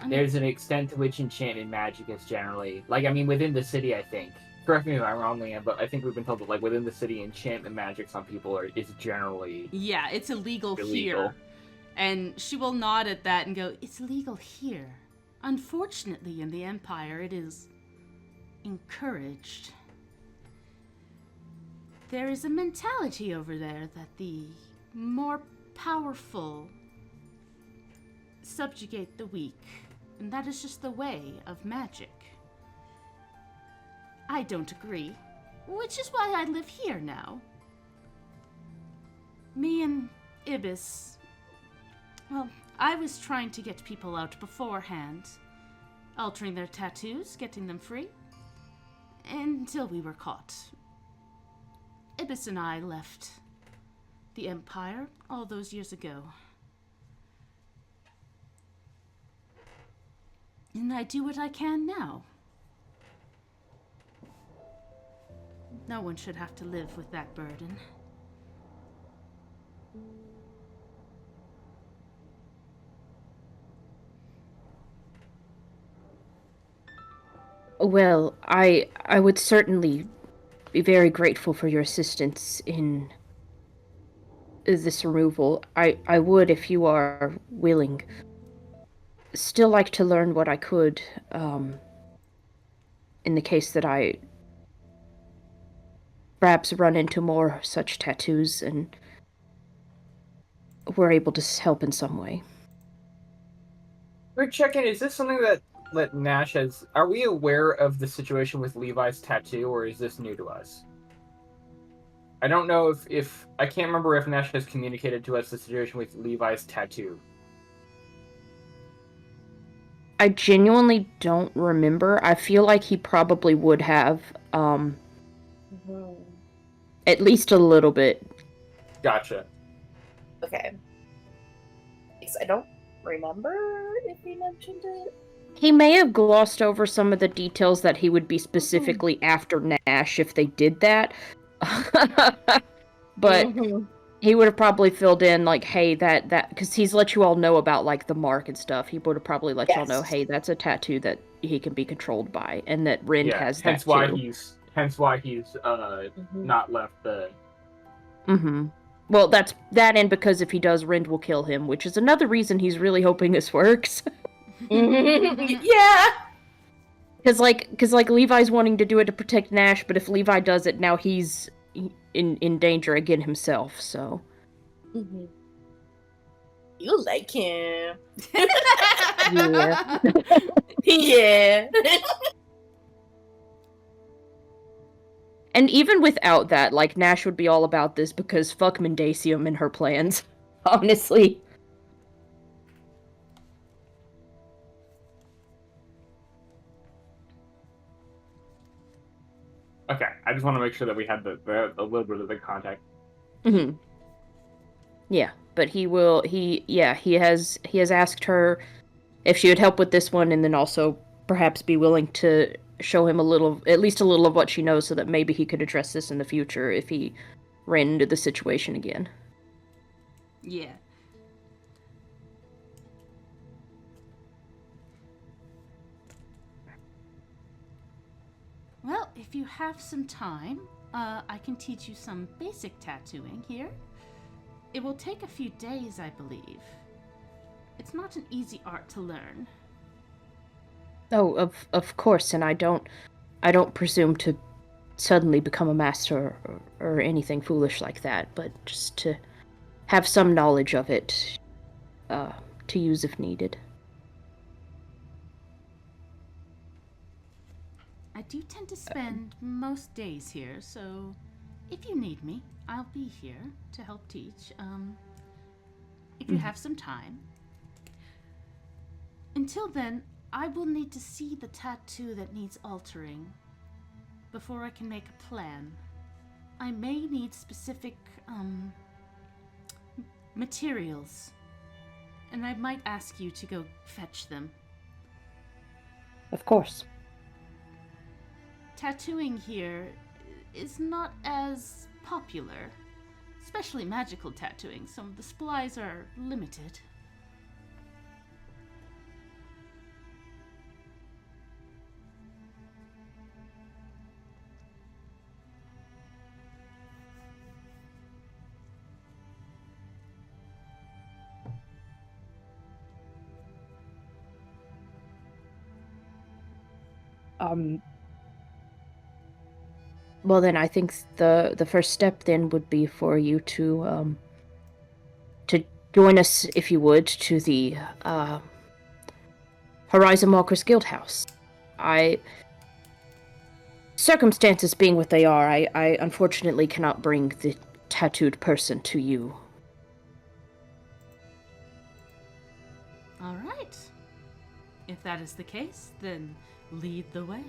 there's an extent to which enchanted magic is generally within the city. I think. Correct me if I'm wrong, Leanne, but I think we've been told that within the city, enchantment magic on people is generally Yeah, it's illegal here. And she will nod at that and go, "It's legal here. Unfortunately, in the Empire, it is encouraged. There is a mentality over there that the more powerful subjugate the weak, and that is just the way of magic. I don't agree, which is why I live here now. Me and Ibis, well, I was trying to get people out beforehand, altering their tattoos, getting them free, until we were caught. Ibis and I left the Empire all those years ago. And I do what I can now. No one should have to live with that burden. Well, I would certainly be very grateful for your assistance in this removal. I would, if you are willing, still like to learn what I could, in the case that I perhaps run into more such tattoos and were able to help in some way. Quick check-in, is this something that Nash has... Are we aware of the situation with Levi's tattoo, or is this new to us? I don't know if... I can't remember if Nash has communicated to us the situation with Levi's tattoo. I genuinely don't remember. I feel like he probably would have, at least a little bit. Gotcha. Okay. Because I don't remember if he mentioned it. He may have glossed over some of the details that he would be specifically after Nash if they did that. But he would have probably filled in, like, hey, that, because he's let you all know about, like, the mark and stuff. He would have probably let y'all know, hey, that's a tattoo that he can be controlled by, and that Rind has that too. Hence why he's not left the... Well, that's that, and because if he does, Rind will kill him, which is another reason he's really hoping this works. Yeah! Because Levi's wanting to do it to protect Nash, but if Levi does it, now he's in danger again himself, so... You like him. Yeah. Yeah. And even without that, like, Nash would be all about this because fuck Mendacium and her plans. Honestly. Okay, I just want to make sure that we had a little bit of the contact. Yeah. but he has asked her if she would help with this one, and then also perhaps be willing to show him at least a little of what she knows, so that maybe he could address this in the future if he ran into the situation again. Yeah. Well, if you have some time, I can teach you some basic tattooing here. It will take a few days, I believe. It's not an easy art to learn. Oh, of course, and I don't presume to suddenly become a master or anything foolish like that, but just to have some knowledge of it, to use if needed. I do tend to spend most days here, so if you need me, I'll be here to help teach. If you have some time. Until then, I will need to see the tattoo that needs altering before I can make a plan. I may need specific, materials, and I might ask you to go fetch them. Of course. Tattooing here is not as popular, especially magical tattooing. Some of the supplies are limited. Well, then I think the first step then would be for you to join us, if you would, to the Horizon Walkers Guildhouse. Circumstances being what they are, I unfortunately cannot bring the tattooed person to you. All right. If that is the case, then lead the way.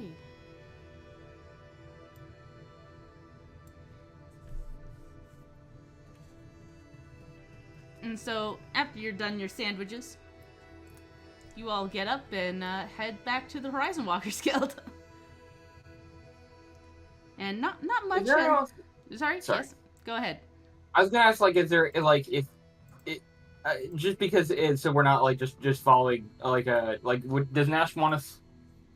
And so, after you're done your sandwiches, you all get up and head back to the Horizon Walkers Guild. And not much. Sorry. Yes. Go ahead. I was gonna ask, like, is there like if it just because it's so we're not like just following does Nash want us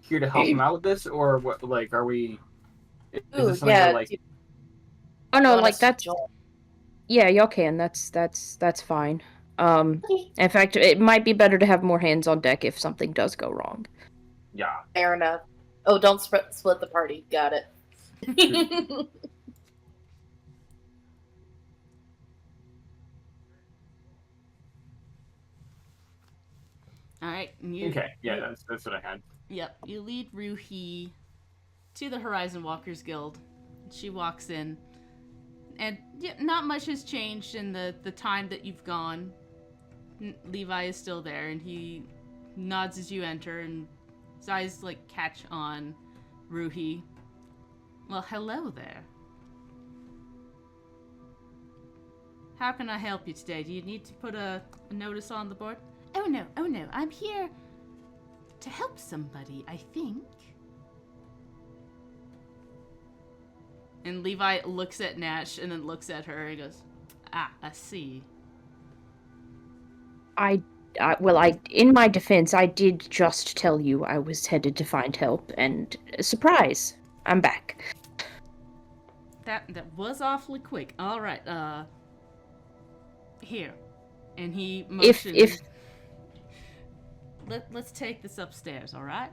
here to help him out with this, or what? Like, are we? Is this something where, like? Oh no, like that's. Yeah, y'all can. That's fine. In fact, it might be better to have more hands on deck if something does go wrong. Yeah. Fair enough. Oh, don't split the party. Got it. All right. Okay. Yeah, that's what I had. Yep. You lead Ruhi to the Horizon Walkers Guild. She walks in. And not much has changed in the time that you've gone. Levi is still there, and he nods as you enter, and his eyes, like, catch on Ruhi. Well, hello there. How can I help you today? Do you need to put a notice on the board? Oh no, I'm here to help somebody, I think. And Levi looks at Nash and then looks at her and goes, I see. In my defense, I did just tell you I was headed to find help, and surprise, I'm back. That was awfully quick. All right, here. And he motions. Let's take this upstairs, all right?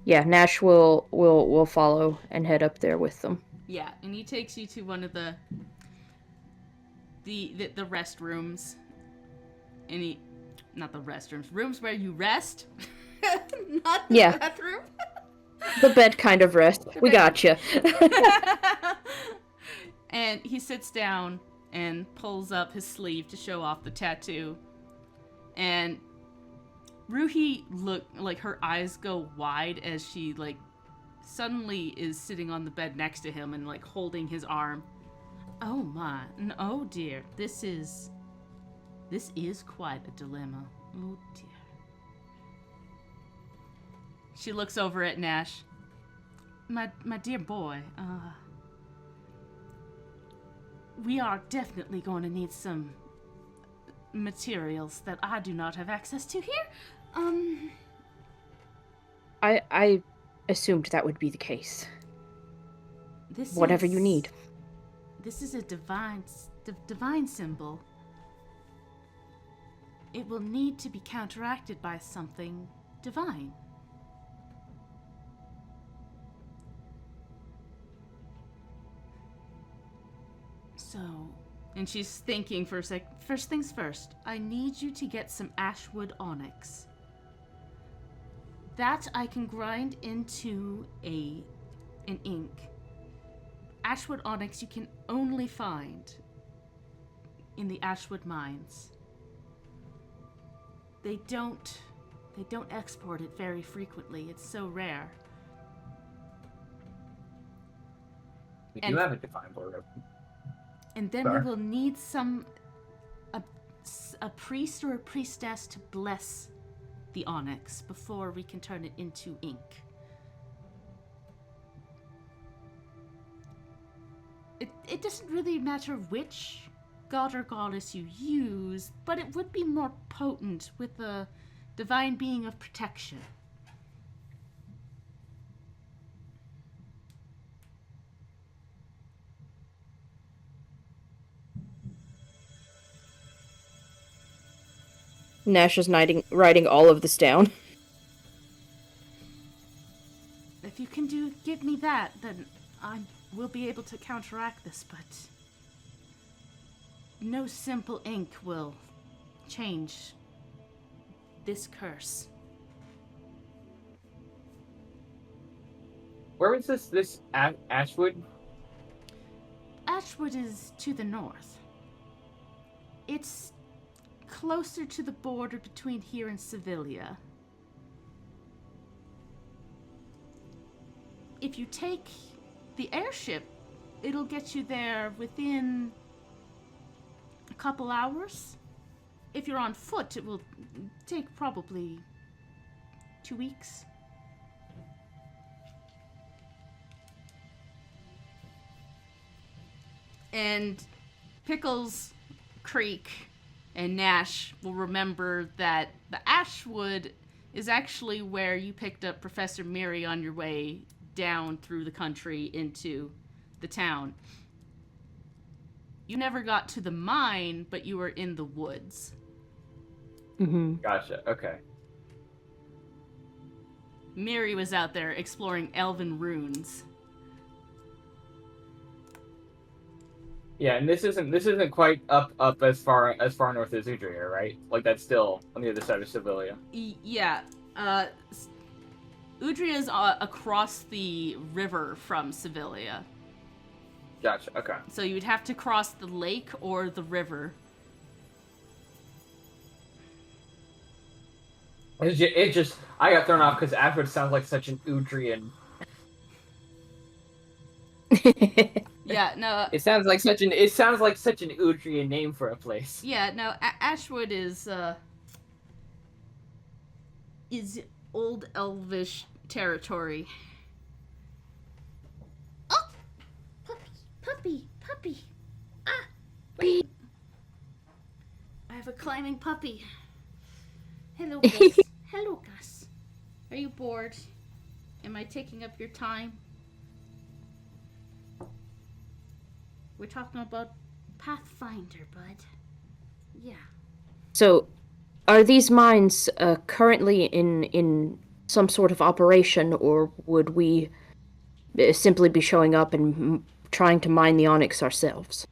Yeah, Nash will follow and head up there with them. Yeah, and he takes you to one of the restrooms. And not the restrooms, rooms where you rest. Not the bathroom. The bed kind of rest. We gotcha. And he sits down and pulls up his sleeve to show off the tattoo. And Ruhi her eyes go wide as she, like, suddenly is sitting on the bed next to him and like holding his arm. Oh my, oh dear, this is quite a dilemma. Oh dear. She looks over at Nash. My dear boy, we are definitely going to need some materials that I do not have access to here. I assumed that would be the case. Whatever you need. This is a divine symbol. It will need to be counteracted by something divine. So, and she's thinking for a sec. First things first, I need you to get some ashwood onyx. That I can grind into an ink. Ashwood onyx you can only find in the Ashwood mines. They don't export it very frequently. It's so rare. We do have a divine border. And then we will need a priest or a priestess to bless the onyx before we can turn it into ink. It doesn't really matter which god or goddess you use, but it would be more potent with a divine being of protection. Nash is writing all of this down. If you can give me that, then I will be able to counteract this, but no simple ink will change this curse. Where is this Ashwood? Ashwood is to the north. It's closer to the border between here and Sevilla. If you take the airship, it'll get you there within a couple hours. If you're on foot, it will take probably 2 weeks. And Pickles Creek and Nash will remember that the Ashwood is actually where you picked up Professor Miri on your way down through the country into the town. You never got to the mine, but you were in the woods. Mm-hmm. Gotcha, okay. Miri was out there exploring elven runes. Yeah, and this isn't quite up as far north as Udria, right? Like that's still on the other side of Sevilla. Yeah. Udria is across the river from Sevilla. Gotcha. Okay. So you would have to cross the lake or the river. It just I got thrown off because Ashwood sounds like such an Udrian. Yeah, no. It sounds like such an Udrian name for a place. Yeah, no. Ashwood is Old Elvish territory. Oh, puppy! Ah, wait. I have a climbing puppy. Hello, Gus. Hello, Gus. Are you bored? Am I taking up your time? We're talking about Pathfinder, bud. Yeah. So, are these mines currently in some sort of operation, or would we simply be showing up and trying to mine the onyx ourselves?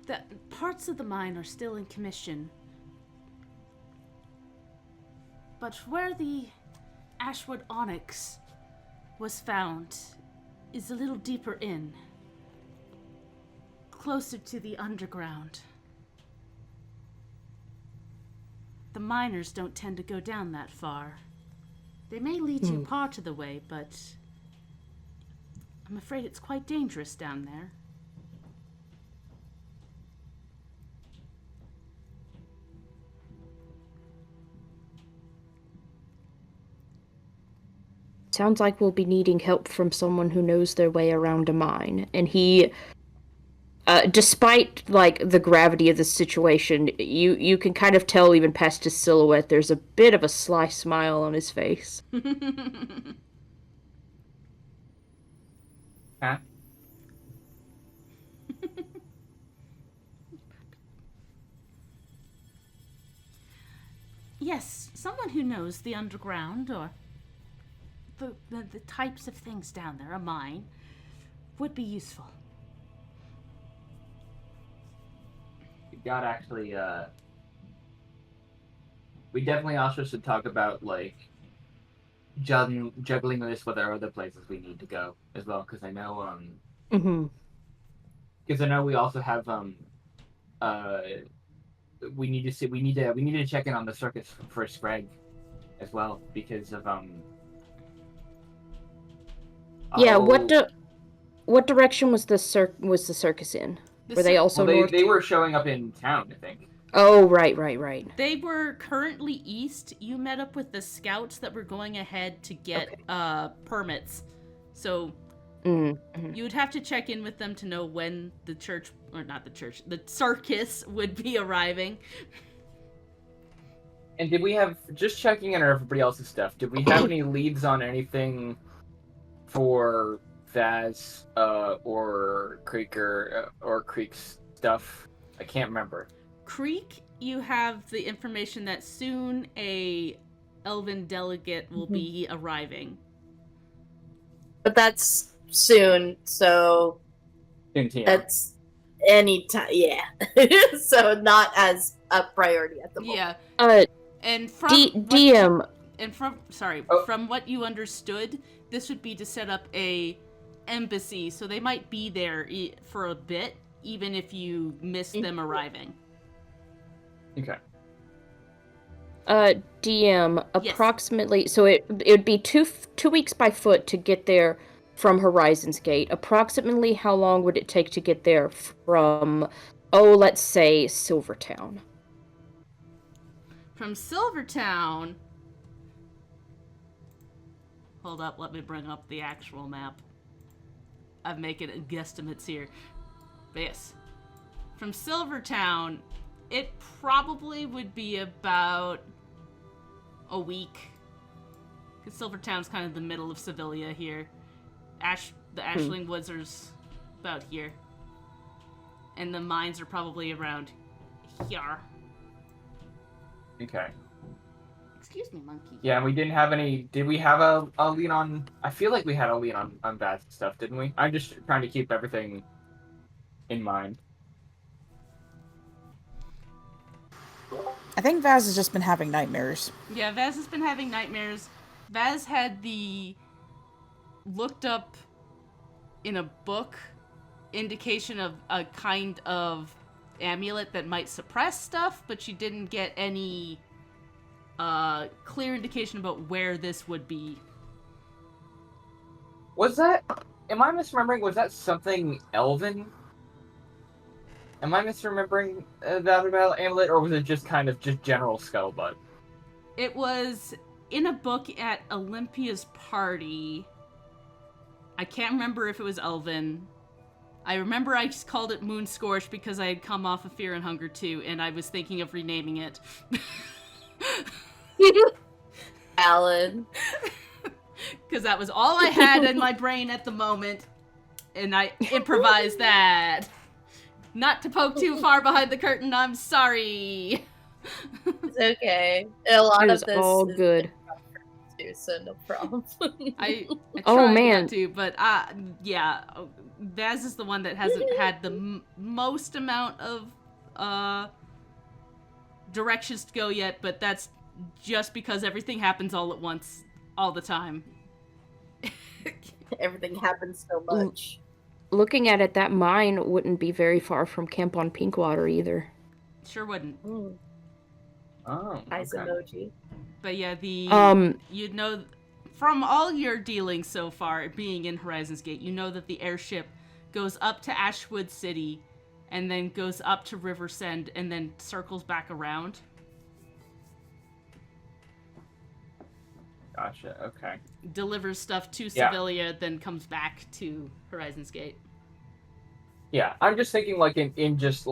The parts of the mine are still in commission. But where the Ashwood onyx was found is a little deeper in, closer to the underground. the miners don't tend to go down that far. They may lead you part of the way, but I'm afraid it's quite dangerous down there. Sounds like we'll be needing help from someone who knows their way around a mine. And he, despite, like, the gravity of the situation, you can kind of tell even past his silhouette there's a bit of a sly smile on his face. Huh? Yes, someone who knows the underground or the types of things down there, a mine, would be useful. We got actually, we definitely also should talk about, like, juggling this with our other places we need to go as well, because I know, because I know we also have, we need to check in on the circus for Sprague as well, because of, Yeah, what direction was the circus in? Were they also north? They were showing up in town, I think. Oh, right. They were currently east. You met up with the scouts that were going ahead to get permits. So you would have to check in with them to know when the circus would be arriving. And did we have, just checking in on everybody else's stuff, did we have any leads on anything for Vaz or Creeker or Creek's stuff? I can't remember. Creek, you have the information that soon a elven delegate will be arriving. But that's soon, so that's any time. Yeah, so not as a priority at the moment. Yeah. And from DM. From what you understood, this would be to set up a embassy, so they might be there for a bit, even if you miss them arriving. Okay. DM, approximately, so it would be two weeks by foot to get there from Horizon's Gate. Approximately how long would it take to get there from, let's say, Silvertown? From Silvertown... Hold up, let me bring up the actual map. I'm making guesstimates here. But yes. From Silvertown, it probably would be about a week. Because Silvertown's kind of the middle of Sevilla here. The Ashling Woods are about here. And the mines are probably around here. Okay. Excuse me, monkey. Yeah, and we didn't have any... Did we have a lead on... I feel like we had a lead on Vaz stuff, didn't we? I'm just trying to keep everything in mind. I think Vaz has just been having nightmares. Yeah, Vaz has been having nightmares. Vaz had looked up in a book indication of a kind of amulet that might suppress stuff, but she didn't get any clear indication about where this would be. Was that... Am I misremembering? Was that something Elven? Am I misremembering that amulet, or was it just kind of just general scuttlebutt? It was in a book at Olympia's party. I can't remember if it was Elven. I remember I just called it Moon Scorch because I had come off of Fear and Hunger 2, and I was thinking of renaming it. Alan. Because that was all I had in my brain at the moment, and I improvised that. Not to poke too far behind the curtain, I'm sorry. It's okay. A lot of this all is good. Too, so no problem. I Oh, tried man. not to, but yeah, Vaz is the one that hasn't had the most amount of directions to go yet, but that's just because everything happens all at once, all the time. Everything happens so much. Looking at it, that mine wouldn't be very far from Camp on Pinkwater either. Sure wouldn't. Oh, Eyes okay. emoji. But yeah, you know, from all your dealings so far, being in Horizons Gate, you know that the airship goes up to Ashwood City, and then goes up to Riversend, and then circles back around. Gotcha. Okay. Delivers stuff to Yeah. Sevilla, then comes back to Horizons Gate. Yeah, I'm just thinking like in just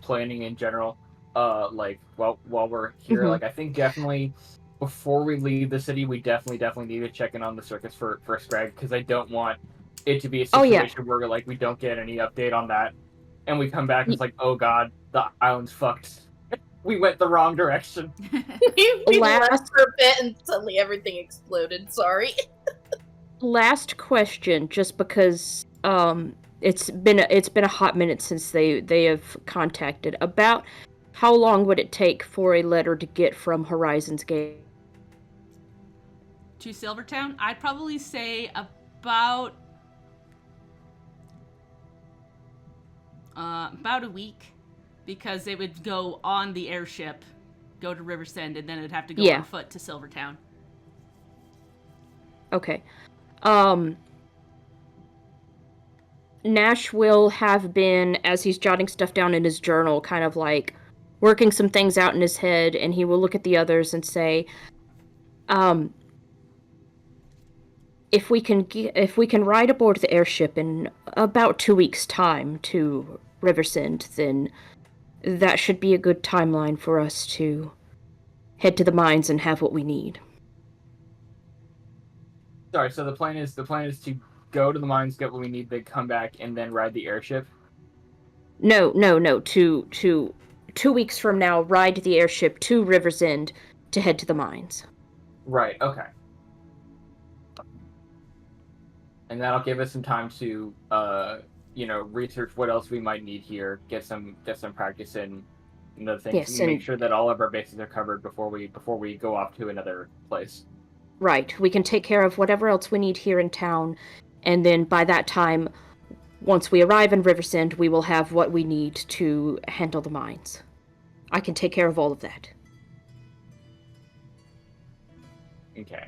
planning in general. Like while we're here, like I think definitely before we leave the city, we definitely need to check in on the circus for Scrag, because I don't want it to be a situation where like we don't get any update on that, and we come back and it's like, oh god, the island's fucked. We went the wrong direction. we left for a bit and suddenly everything exploded. Sorry. Last question, just because it's been a hot minute since they have contacted. About how long would it take for a letter to get from Horizons Gate to Silvertown? I'd probably say about a week, because it would go on the airship, go to Riversend, and then it'd have to go on foot to Silvertown. Okay. Nash will have been, as he's jotting stuff down in his journal, kind of like working some things out in his head, and he will look at the others and say, if we can ride aboard the airship in about 2 weeks' time to Riversend, then that should be a good timeline for us to head to the mines and have what we need. Sorry, so the plan is to go to the mines, get what we need, then come back and then ride the airship? No. 2 weeks from now, ride the airship to Riversend to head to the mines. Right, okay. And that'll give us some time to research what else we might need here, get some practice in the things, Yes, and make sure that all of our bases are covered before we go off to another place. Right. We can take care of whatever else we need here in town, and then by that time, once we arrive in Riversend, we will have what we need to handle the mines. I can take care of all of that. Okay.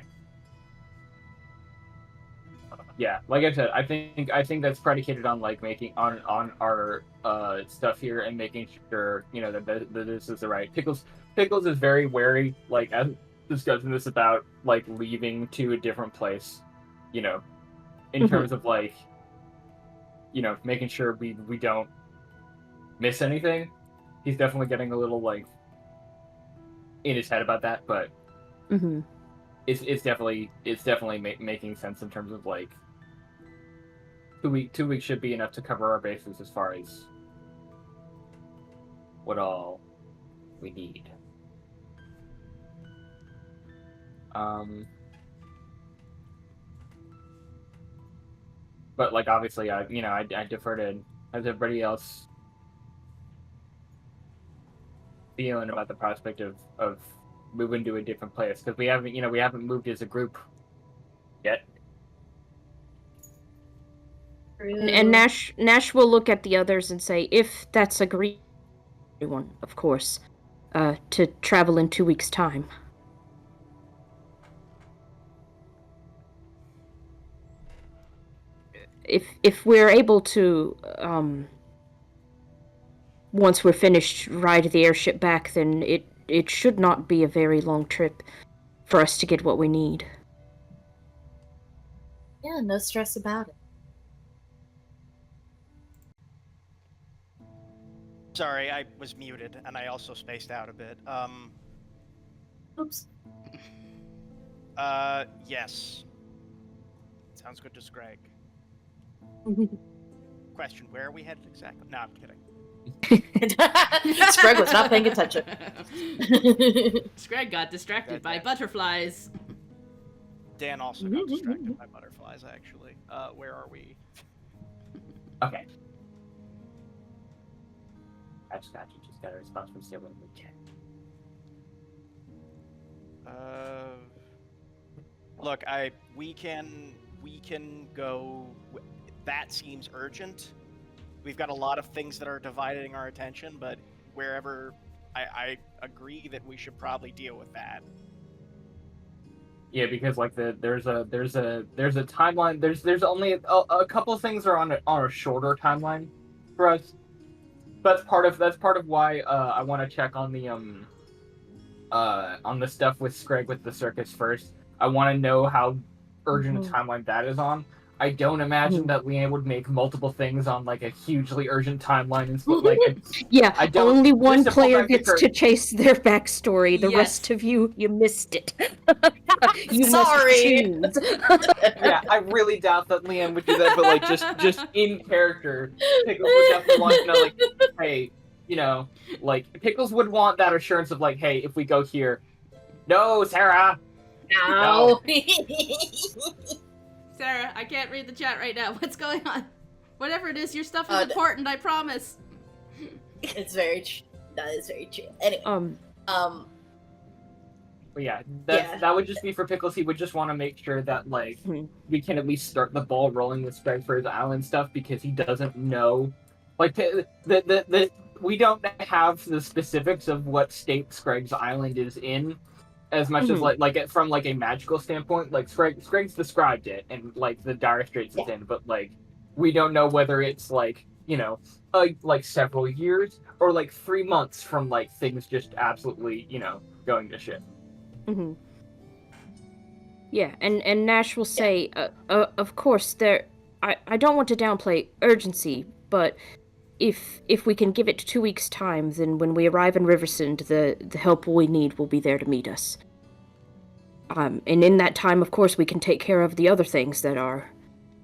Yeah, like I said, I think that's predicated on like making on our stuff here and making sure that this is the right. Pickles is very wary, like as discussing this about like leaving to a different place, in terms of like making sure we don't miss anything. He's definitely getting a little like in his head about that, but it's definitely making sense in terms of like 2 weeks should be enough to cover our bases as far as what all we need. But like obviously I defer to as everybody else feeling about the prospect of moving to a different place, because we haven't moved as a group yet. And Nash will look at the others and say, if that's agreed, everyone, of course, to travel in 2 weeks' time. If we're able to, once we're finished, ride the airship back, then it should not be a very long trip for us to get what we need. Yeah, no stress about it. Sorry, I was muted, and I also spaced out a bit. Oops. Yes. Sounds good to Scrag. Question, where are we headed exactly? No, I'm kidding. Scrag was not paying attention. Scrag got distracted by butterflies. Dan also got distracted by butterflies, actually. Where are we? Okay. I just got a response from Steven in the chat. Look, we can go. That seems urgent. We've got a lot of things that are dividing our attention, but wherever I agree that we should probably deal with that. Yeah, because like there's a timeline. There's only a couple of things are on a shorter timeline for us. That's part of why I want to check on the stuff with Scrag with the circus first. I want to know how urgent a timeline that is on. I don't imagine that Leanne would make multiple things on like a hugely urgent timeline and split like yeah. Only one player gets to to chase their backstory. The Yes. rest of you missed it. You Sorry. must choose. Yeah, I really doubt that Leanne would do that, but like just in character, Pickles would definitely want to know like, hey, like Pickles would want that assurance of like, hey, if we go here, no, Sarah. No. Sarah, I can't read the chat right now. What's going on? Whatever it is, your stuff is important, I promise. It's very true. That is very true. Anyway. But yeah, that would just be for Pickles. He would just want to make sure that like we can at least start the ball rolling with Sprite for his island stuff because he doesn't know, like we don't have the specifics of what state Scragg's island is in, as much as like from like a magical standpoint. Like Scragg's described it and like the Dire Straits is in, but like we don't know whether it's like like several years or like 3 months from like things just absolutely going to shit. Mm-hmm. Yeah, and Nash will say, of course, I don't want to downplay urgency, but if we can give it 2 weeks' time, then when we arrive in Riversend, the help we need will be there to meet us. And in that time, of course, we can take care of the other things that are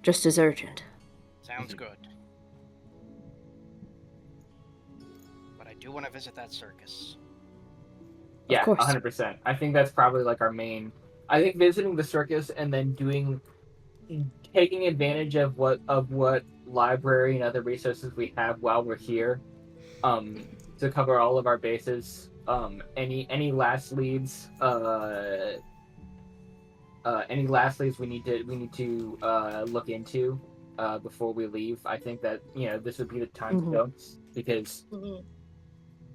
just as urgent. Sounds good. But I do want to visit that circus. Yeah, course. 100%. I think that's probably like our main. I think visiting the circus and then taking advantage of what library and other resources we have while we're here, to cover all of our bases. Any last leads, we need to look into before we leave. I think that this would be the time to go because,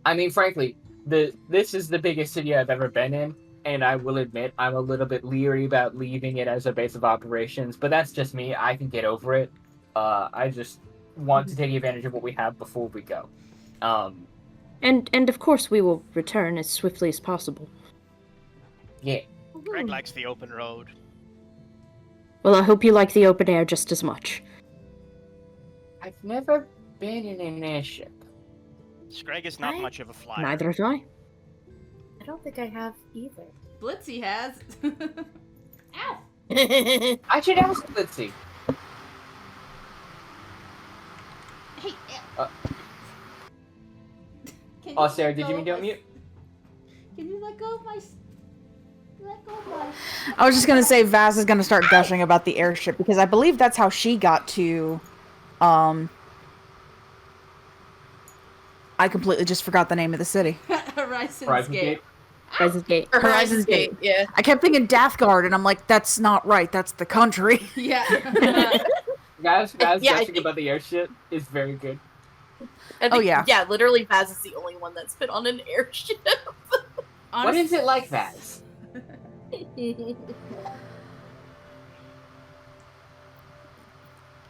I mean, frankly. This is the biggest city I've ever been in, and I will admit I'm a little bit leery about leaving it as a base of operations, but that's just me. I can get over it. I just want to take advantage of what we have before we go. And of course we will return as swiftly as possible. Yeah. Greg likes the open road. Well, I hope you like the open air just as much. I've never been in an airship. Scrag is not much of a flyer. Neither have I. I don't think I have either. Blitzy has. Ow! I should ask Blitzy. Hey. Sarah, did you mean to unmute? Can you let go of my... I was just gonna say Vaz is gonna start gushing about the airship because I believe that's how she got to, I completely just forgot the name of the city. Horizon's Gate. Horizon's Gate. Horizon's Gate, yeah. I kept thinking Dathgard, and I'm like, that's not right. That's the country. Yeah. Vaz gushing about the airship is very good. Yeah. Yeah, literally Vaz is the only one that's been on an airship. What is it like, Vaz?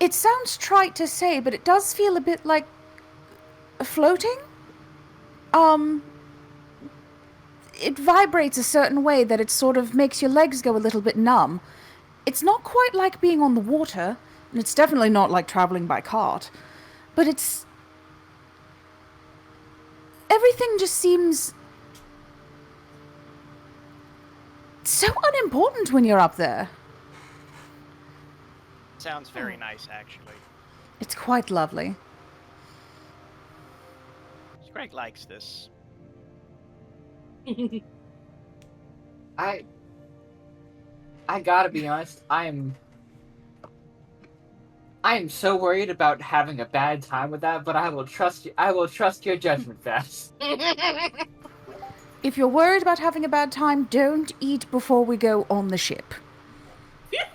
It sounds trite to say, but it does feel a bit like floating. It vibrates a certain way that it sort of makes your legs go a little bit numb. It's not quite like being on the water, and it's definitely not like traveling by cart, but it's... Everything just seems so unimportant when you're up there. Sounds very nice, actually. It's quite lovely. Greg likes this. I gotta be honest, I am so worried about having a bad time with that, but I will trust you. I will trust your judgment, Vaz. If you're worried about having a bad time, don't eat before we go on the ship.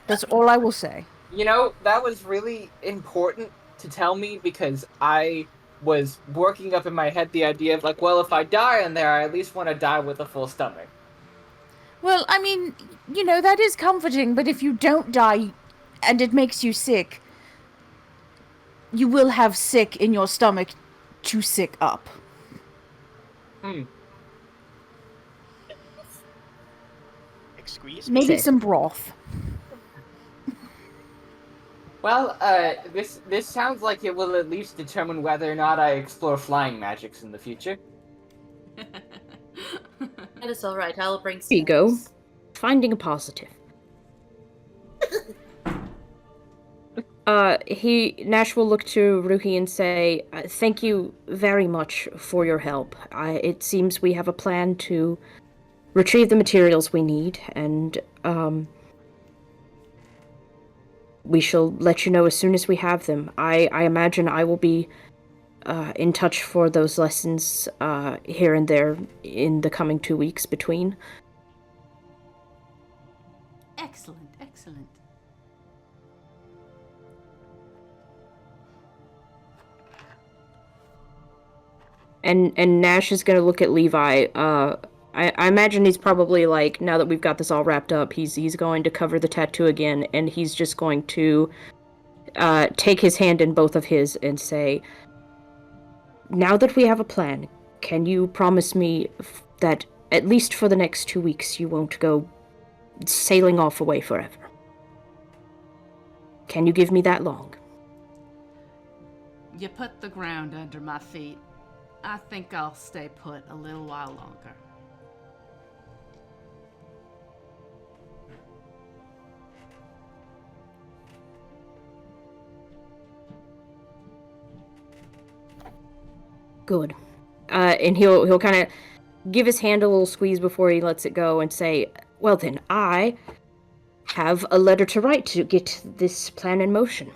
That's all I will say. That was really important to tell me because I was working up in my head the idea of like, well, if I die in there, I at least want to die with a full stomach. Well, I mean, that is comforting, but if you don't die and it makes you sick, you will have sick in your stomach to sick up. Excuse me? Maybe some broth. Well, this sounds like it will at least determine whether or not I explore flying magics in the future. That is all right. I'll bring. Here you go. Finding a positive. Nash will look to Ruhi and say, "Thank you very much for your help. It seems we have a plan to retrieve the materials we need, and we shall let you know as soon as we have them. I imagine I will be in touch for those lessons here and there in the coming 2 weeks between." Excellent, excellent. And Nash is going to look at Levi. I imagine he's probably like, now that we've got this all wrapped up, he's going to cover the tattoo again, and he's just going to take his hand in both of his and say, "Now that we have a plan, can you promise me that at least for the next 2 weeks you won't go sailing off away forever? Can you give me that long?" You put the ground under my feet. I think I'll stay put a little while longer. Good. And he'll kind of give his hand a little squeeze before he lets it go and say, "Well then, I have a letter to write to get this plan in motion.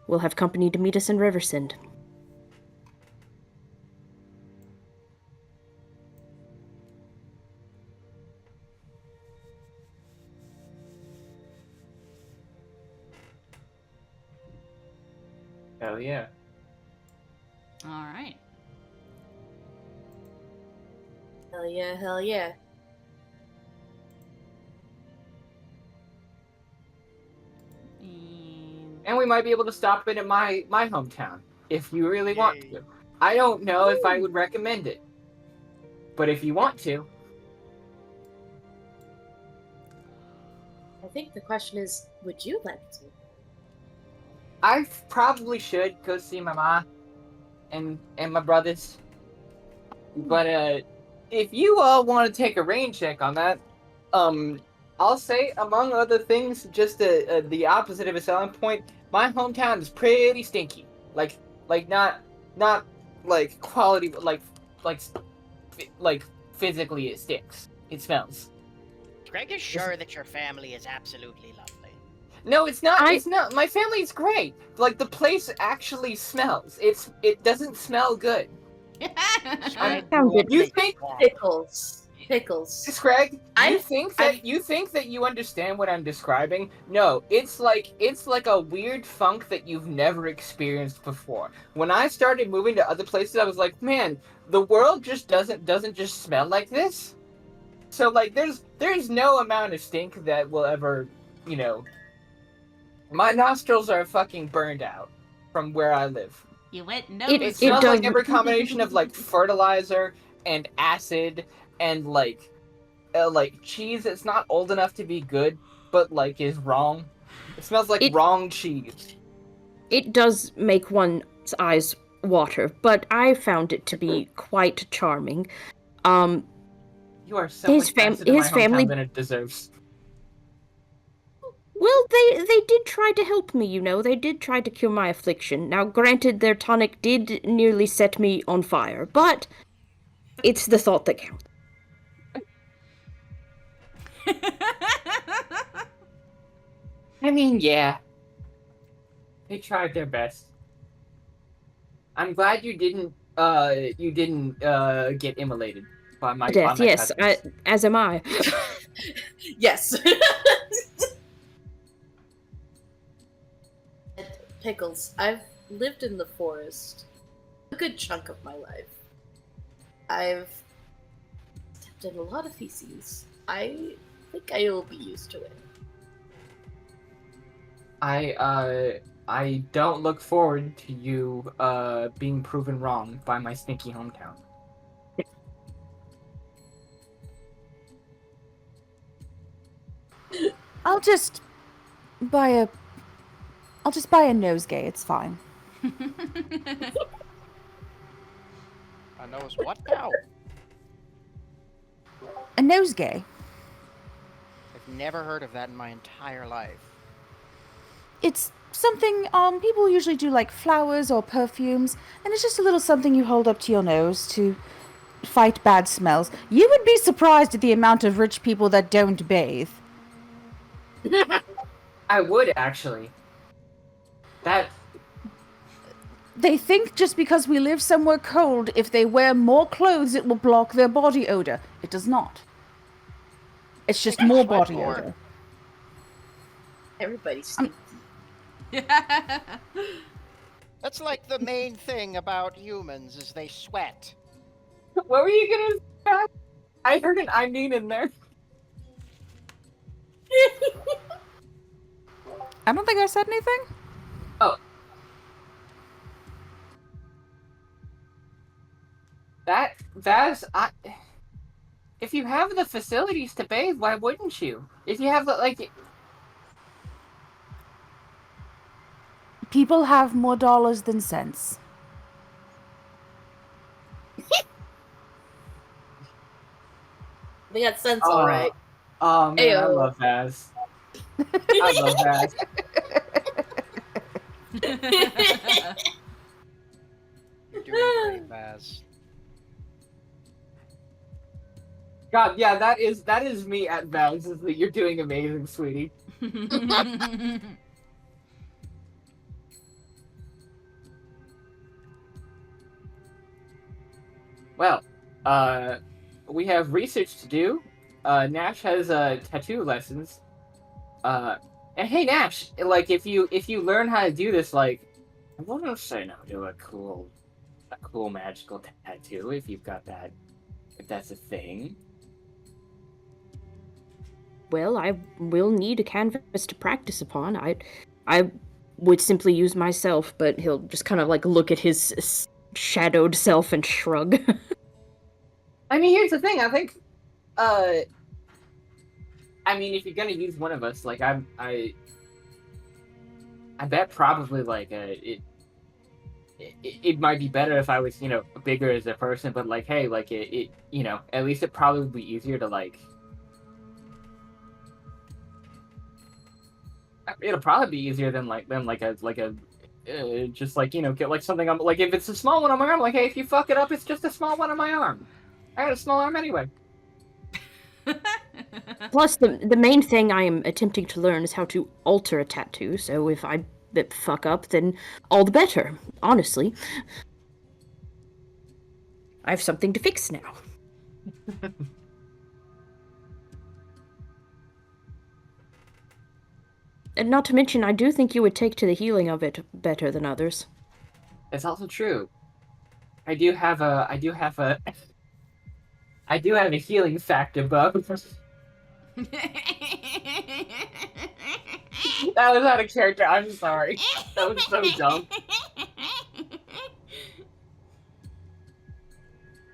We'll have company to meet us in Riversend." Hell yeah. All right. Hell yeah, hell yeah. And we might be able to stop in at my hometown, if you really want to. I don't know if I would recommend it. But if you want to. I think the question is, would you like to? I probably should go see my ma and my brothers. But if you all want to take a rain check on that, I'll say, among other things, just the opposite of a selling point, my hometown is pretty stinky. Like not like quality, but like physically it stinks. It smells. Greg is sure that your family is absolutely lovely. No, it's not. It's not. My family's great. Like, the place actually smells. It doesn't smell good. You think Pickles. Craig? You think that you understand what I'm describing? No, it's like a weird funk that you've never experienced before. When I started moving to other places, I was like, man, the world just doesn't just smell like this. So like, there's no amount of stink that will ever, my nostrils are fucking burned out from where I live. You went no. It smells like every combination of like fertilizer and acid and like cheese that's not old enough to be good, but like is wrong. It smells like wrong cheese. It does make one's eyes water, but I found it to be quite charming. You are so much nicer to my hometown than it deserves. Well, they did try to help me, They did try to cure my affliction. Now, granted, their tonic did nearly set me on fire, but it's the thought that counts. I mean, yeah. They tried their best. I'm glad you didn't get immolated by my death. Yes, as am I. Yes. Pickles, I've lived in the forest a good chunk of my life. I've stepped in a lot of feces. I think I will be used to it. I don't look forward to you being proven wrong by my stinky hometown. I'll just buy a nosegay. It's fine. I know it's what now? A nosegay. I've never heard of that in my entire life. It's something people usually do like flowers or perfumes, and it's just a little something you hold up to your nose to fight bad smells. You would be surprised at the amount of rich people that don't bathe. I would actually. That They think just because we live somewhere cold, if they wear more clothes, it will block their body odor. It does not. It's just more body more. odor. Everybody's That's like the main thing about humans is they sweat. what were you gonna say? I heard an I mean in there. I don't think I said anything. Oh. That's if you have the facilities to bathe, why wouldn't you? If you have the like People have more dollars than sense. They got sense, alright. Oh man, I Ayo. love Vaz. I love Vaz. You're doing great, Vaz. God, yeah, that is me at Vaz. Is that you're doing amazing, sweetie. Well, we have research to do. Nash has tattoo lessons. And hey, Nash, like if you learn how to do this, like I wouldn't say no to a cool magical tattoo if you've got that, if that's a thing. Well, I will need a canvas to practice upon. I would simply use myself, but he'll just kind of like look at his shadowed self and shrug. I mean, here's the thing. I think, I mean, if you're gonna use one of us, like I bet probably like it might be better if I was, you know, bigger as a person. But like, hey, like it you know, at least it probably would be easier to like. It'll probably be easier than a just like, you know, get like something on, like if it's a small one on my arm, like hey, if you fuck it up, it's just a small one on my arm. I got a small arm anyway. Plus, the main thing I am attempting to learn is how to alter a tattoo, so if I fuck up, then all the better, honestly. I have something to fix now. And not to mention, I do think you would take to the healing of it better than others. It's also true. I do have a healing factor buff. That was out of character. I'm sorry. That was so dumb.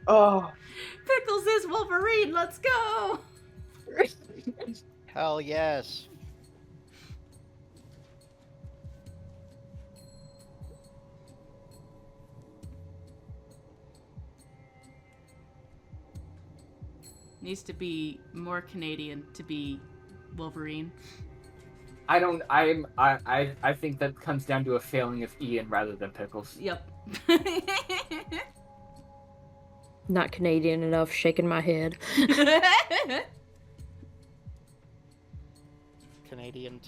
Oh. Pickles is Wolverine. Let's go. Hell yes. Needs to be more Canadian to be Wolverine. I think that comes down to a failing of Ian rather than Pickles. Yep. Not Canadian enough, shaking my head. Canadian.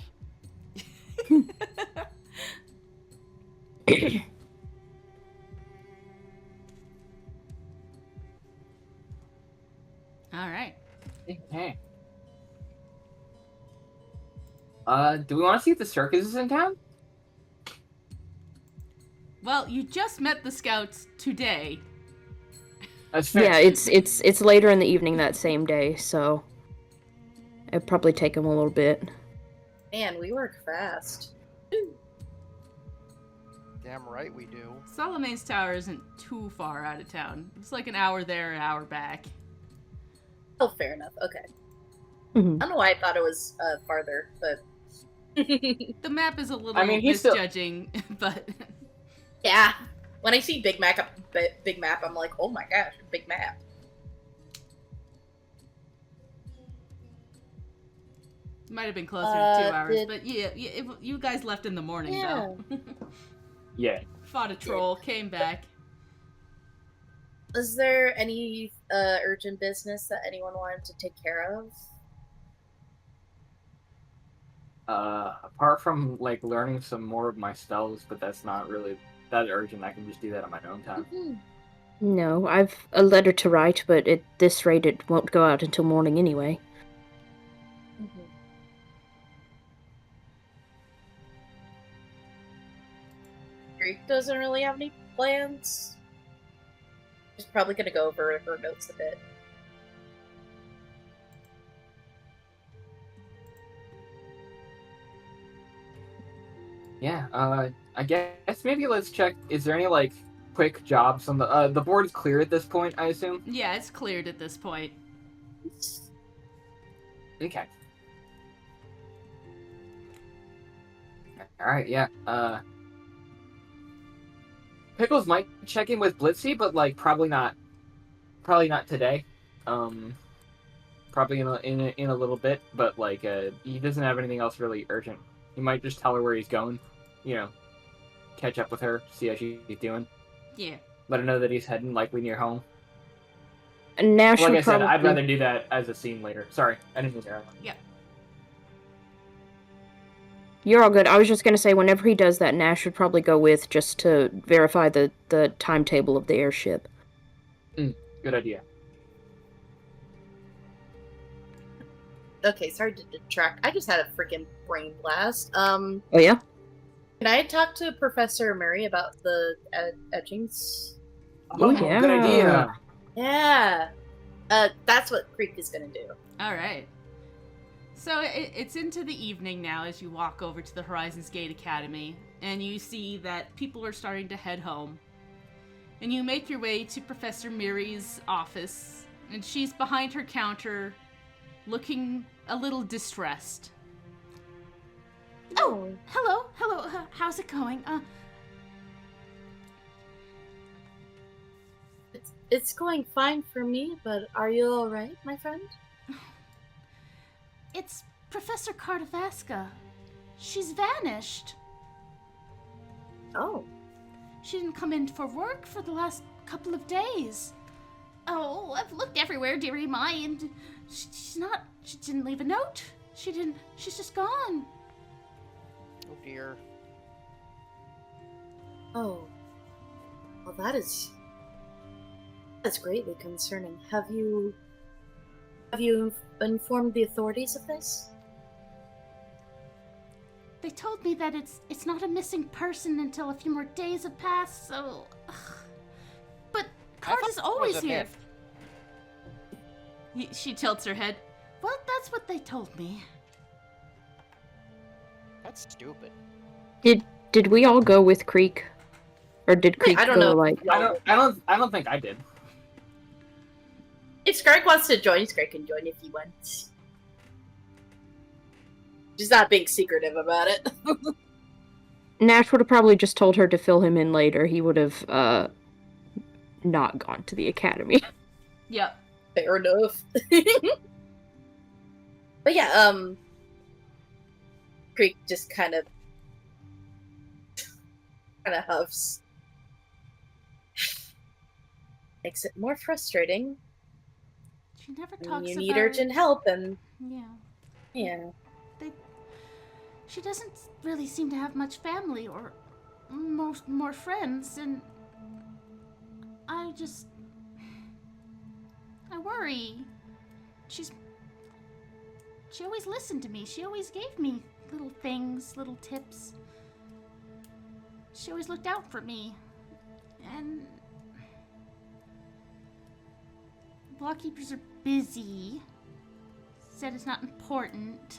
All right. Okay. Do we want to see if the circus is in town? Well, you just met the scouts today. That's fair. Yeah, it's later in the evening that same day, so it'd probably take him a little bit. Man, we work fast. Damn right we do. Solomon's Tower isn't too far out of town. It's like an hour there, an hour back. Oh, fair enough. Okay. Mhm. I don't know why I thought it was farther, but The map is a little he's still- misjudging, but yeah. When I see big map, I'm like, oh my gosh, big map. might have been closer to 2 hours. But yeah, you guys left in the morning though. Yeah. Fought a troll, came back. Is there any urgent business that anyone wanted to take care of? Apart from like learning some more of my spells, but that's not really that urgent. I can just do that on my own time. Mm-hmm. No, I've a letter to write, but at this rate it won't go out until morning anyway. Mm-hmm. Greek doesn't really have any plans. She's probably gonna go over her notes a bit. Yeah. I guess maybe let's check. Is there any like quick jobs on the board is clear at this point? I assume. Yeah, it's cleared at this point. Okay. All right. Yeah. Pickles might check in with Blitzy, but like probably not today. Probably in a little bit, but like he doesn't have anything else really urgent. He might just tell her where he's going, you know, catch up with her, see how she's doing. Yeah. Let her know that he's heading likely near home. And Nash Like would I said, probably... I'd rather do that as a scene later. Sorry, I didn't mean to. Yeah. You're all good. I was just gonna say, whenever he does that, Nash would probably go with, just to verify the timetable of the airship. Good idea. Okay, sorry to detract. I just had a freaking brain blast. Oh yeah? Can I talk to Professor Murray about the etchings? Oh, yeah. Good idea. Yeah. That's what Creek is gonna do. All right. So it's into the evening now as you walk over to the Horizons Gate Academy, and you see that people are starting to head home. And you make your way to Professor Miri's office, and she's behind her counter, looking a little distressed. Oh, hello. How's it going? It's going fine for me, but are you all right, my friend? It's Professor Cardavaska. She's vanished. Oh. She didn't come in for work for the last couple of days. Oh, I've looked everywhere, dearie my, and she didn't leave a note. She's just gone. Oh dear. Oh. Well, that's greatly concerning. Have you informed the authorities of this? They told me that it's not a missing person until a few more days have passed, so... But Card is always here. She tilts her head. Well, that's what they told me. That's stupid. Did we all go with Creek? Or did Creek I don't go know. like... I don't think I did. If Greg wants to join, Greg can join if he wants. She's not being secretive about it. Nash would have probably just told her to fill him in later. He would have not gone to the academy. Yep. Fair enough. But yeah, Creek just kind of huffs. Makes it more frustrating. She never When talks you about... need urgent help, and Yeah. She doesn't really seem to have much family or more friends, and I worry. She always listened to me. She always gave me little things, little tips. She always looked out for me. And Blockkeepers are busy. Said it's not important.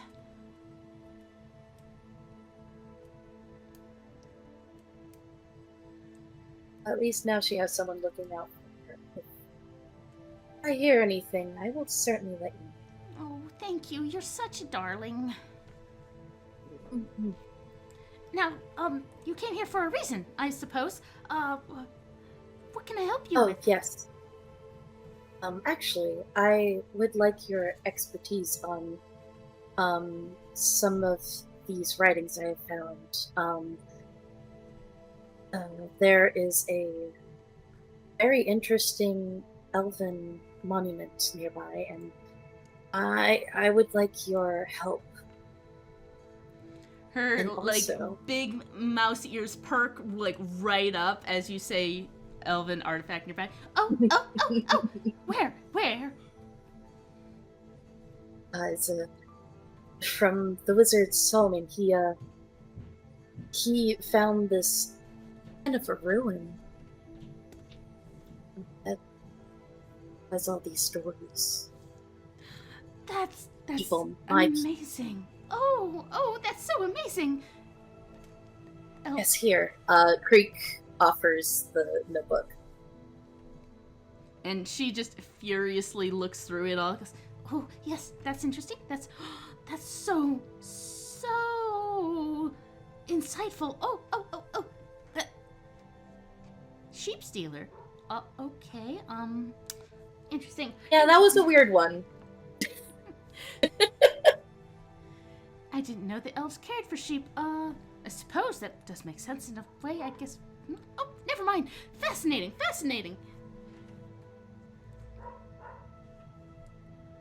At least now she has someone looking out for her. If I hear anything, I will certainly let you know. Oh, thank you. You're such a darling. Now, you came here for a reason, I suppose. What can I help you with? Oh, yes. Actually, I would like your expertise on, some of these writings I have found. There is a very interesting elven monument nearby, and I would like your help. Her, And like, also- big mouse ears perk, like, right up as you say elven artifact nearby. Oh, Where? It's from the wizard Solomon. He found this kind of a ruin that has all these stories. That's People might- amazing. Oh, that's so amazing. Oh, Yes, here. Creek offers the notebook. And she just furiously looks through it all. Goes, oh, yes, that's interesting. That's so insightful. Oh. Sheep stealer. Okay. Interesting. Yeah, that was a weird one. I didn't know the elves cared for sheep. I suppose that does make sense in a way, I guess. Oh, never mind. Fascinating.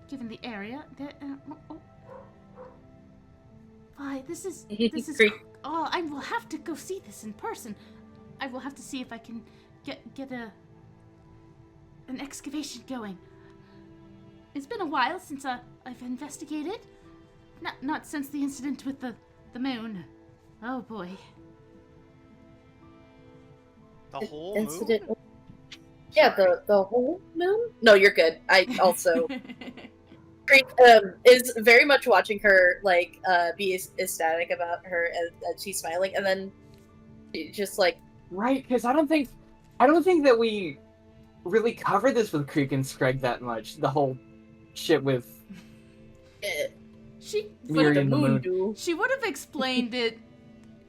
Given the area, why, this is Creek. oh, I will have to go see this in person. I will have to see if I can get an excavation going. It's been a while since I've investigated. Not since the incident with the moon. Oh boy. The whole Incident. moon? Yeah, Sorry. the whole moon? No, you're good. I also Creek is very much watching her like be ecstatic about her as she's smiling, and then just like Right, because I don't think that we really covered this with Creek and Screg that much. The whole shit with She Miriam the Moon. do. She would have explained it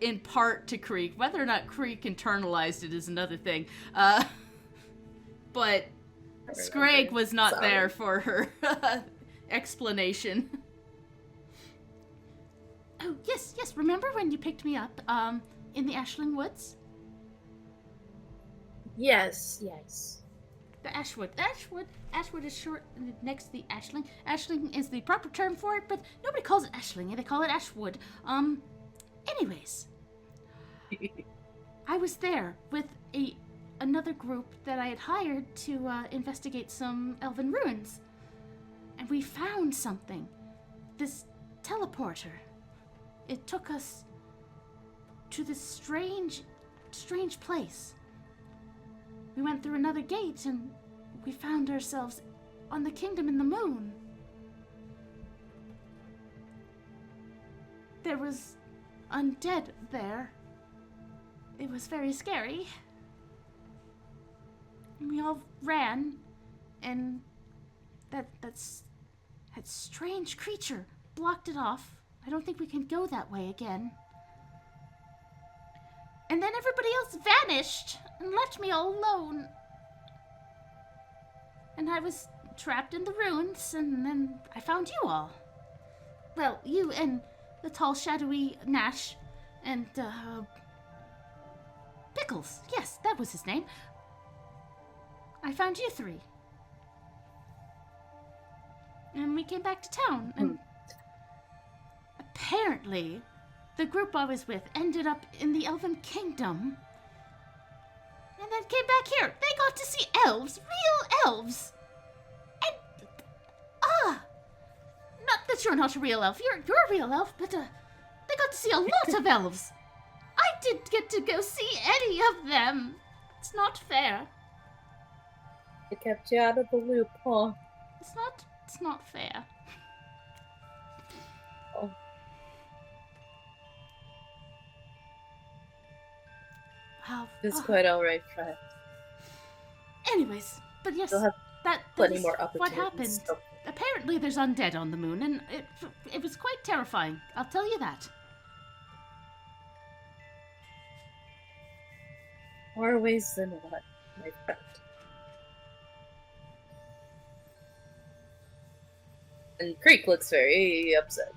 in part to Creek. Whether or not Creek internalized it is another thing. But Scrag was not Sorry. there for her explanation. Oh, yes. Remember when you picked me up in the Ashling Woods? Yes. The Ashwood. Ashwood is short next to the Ashling. Ashling is the proper term for it, but nobody calls it Ashling. They call it Ashwood. Anyways. I was there with another group that I had hired to investigate some elven ruins. And we found something. This teleporter. It took us to this strange place. We went through another gate and we found ourselves on the kingdom in the moon. There was undead there. It was very scary. We all ran, and that strange creature blocked it off. I don't think we can go that way again. And then everybody else vanished and left me all alone. And I was trapped in the ruins, and then I found you all. Well, you and the tall, shadowy Nash, and, Pickles. Yes, that was his name. I found you three. And we came back to town, and apparently the group I was with ended up in the Elven Kingdom. And then came back here. They got to see elves, real elves. And, not that you're not a real elf. You're a real elf, but, they got to see a lot of elves. I didn't get to go see any of them. It's not fair. It kept you out of the loop, huh? It's not fair. Oh. It's quite alright, Fred. Anyways, but yes, You'll have that plenty is more what opportunities. happened. Apparently there's undead on the moon, and it was quite terrifying, I'll tell you that. More ways than one, my friend. And Creek looks very upset.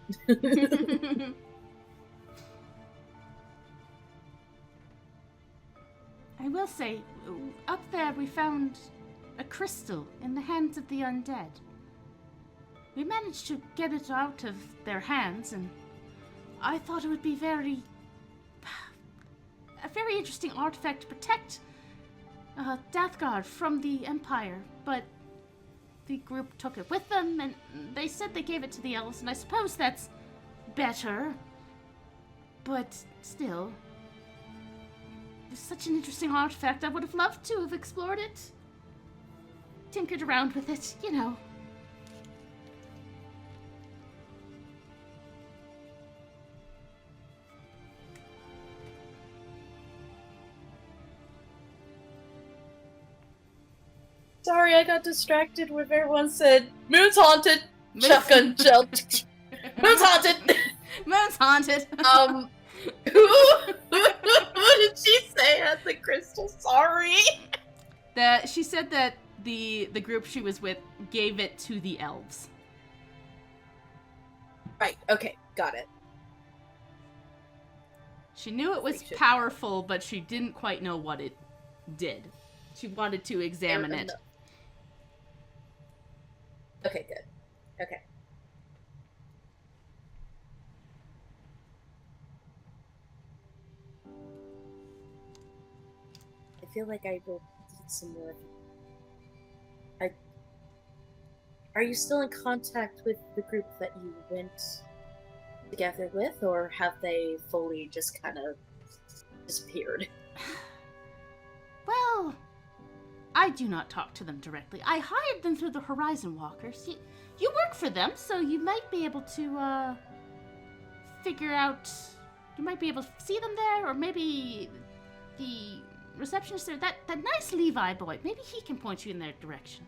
I will say, up there we found a crystal in the hands of the undead. We managed to get it out of their hands, and I thought it would be a very interesting artifact to protect Dathgard from the Empire, but the group took it with them, and they said they gave it to the elves, and I suppose that's better, but still. It's such an interesting artifact. I would have loved to have explored it. Tinkered around with it, you know. Sorry, I got distracted with everyone said, Moon's haunted! Shotgun shell. Moon's haunted! Moon's haunted! Who did she say had the crystal? Sorry! She said that the group she was with gave it to the elves. Right, okay, got it. She knew it was powerful, but she didn't quite know what it did. She wanted to examine it. Okay, good. Okay. I feel like I will need some more. Are you still in contact with the group that you went together with, or have they fully just kind of disappeared? Well, I do not talk to them directly. I hired them through the Horizon Walkers. You work for them, so you might be able to figure out. You might be able to see them there, or maybe the receptionist there, that nice Levi boy, maybe he can point you in their direction.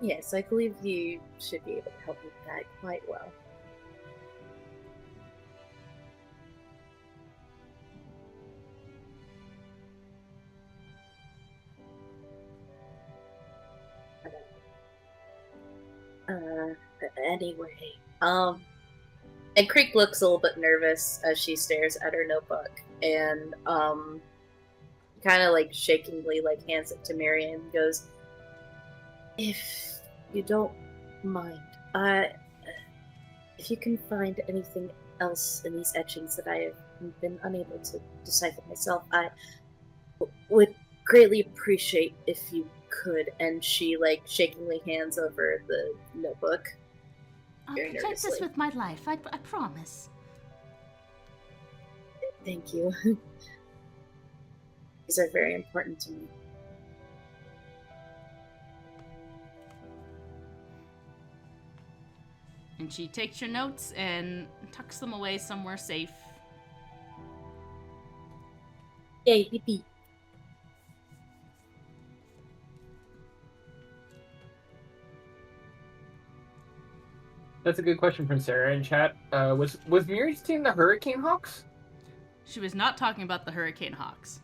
Yes, I believe you should be able to help with that quite well. Anyway, and Creek looks a little bit nervous as she stares at her notebook, and kind of like shakingly like hands it to Marion and goes, if you don't mind, if you can find anything else in these etchings that I have been unable to decipher myself, I would greatly appreciate if you could. And she like shakingly hands over the notebook. I'll protect this with my life, I promise. Thank you. These are very important to me. And she takes your notes and tucks them away somewhere safe. Yay, yippee. That's a good question from Sarah in chat. Was Miri's team the Hurricane Hawks? She was not talking about the Hurricane Hawks.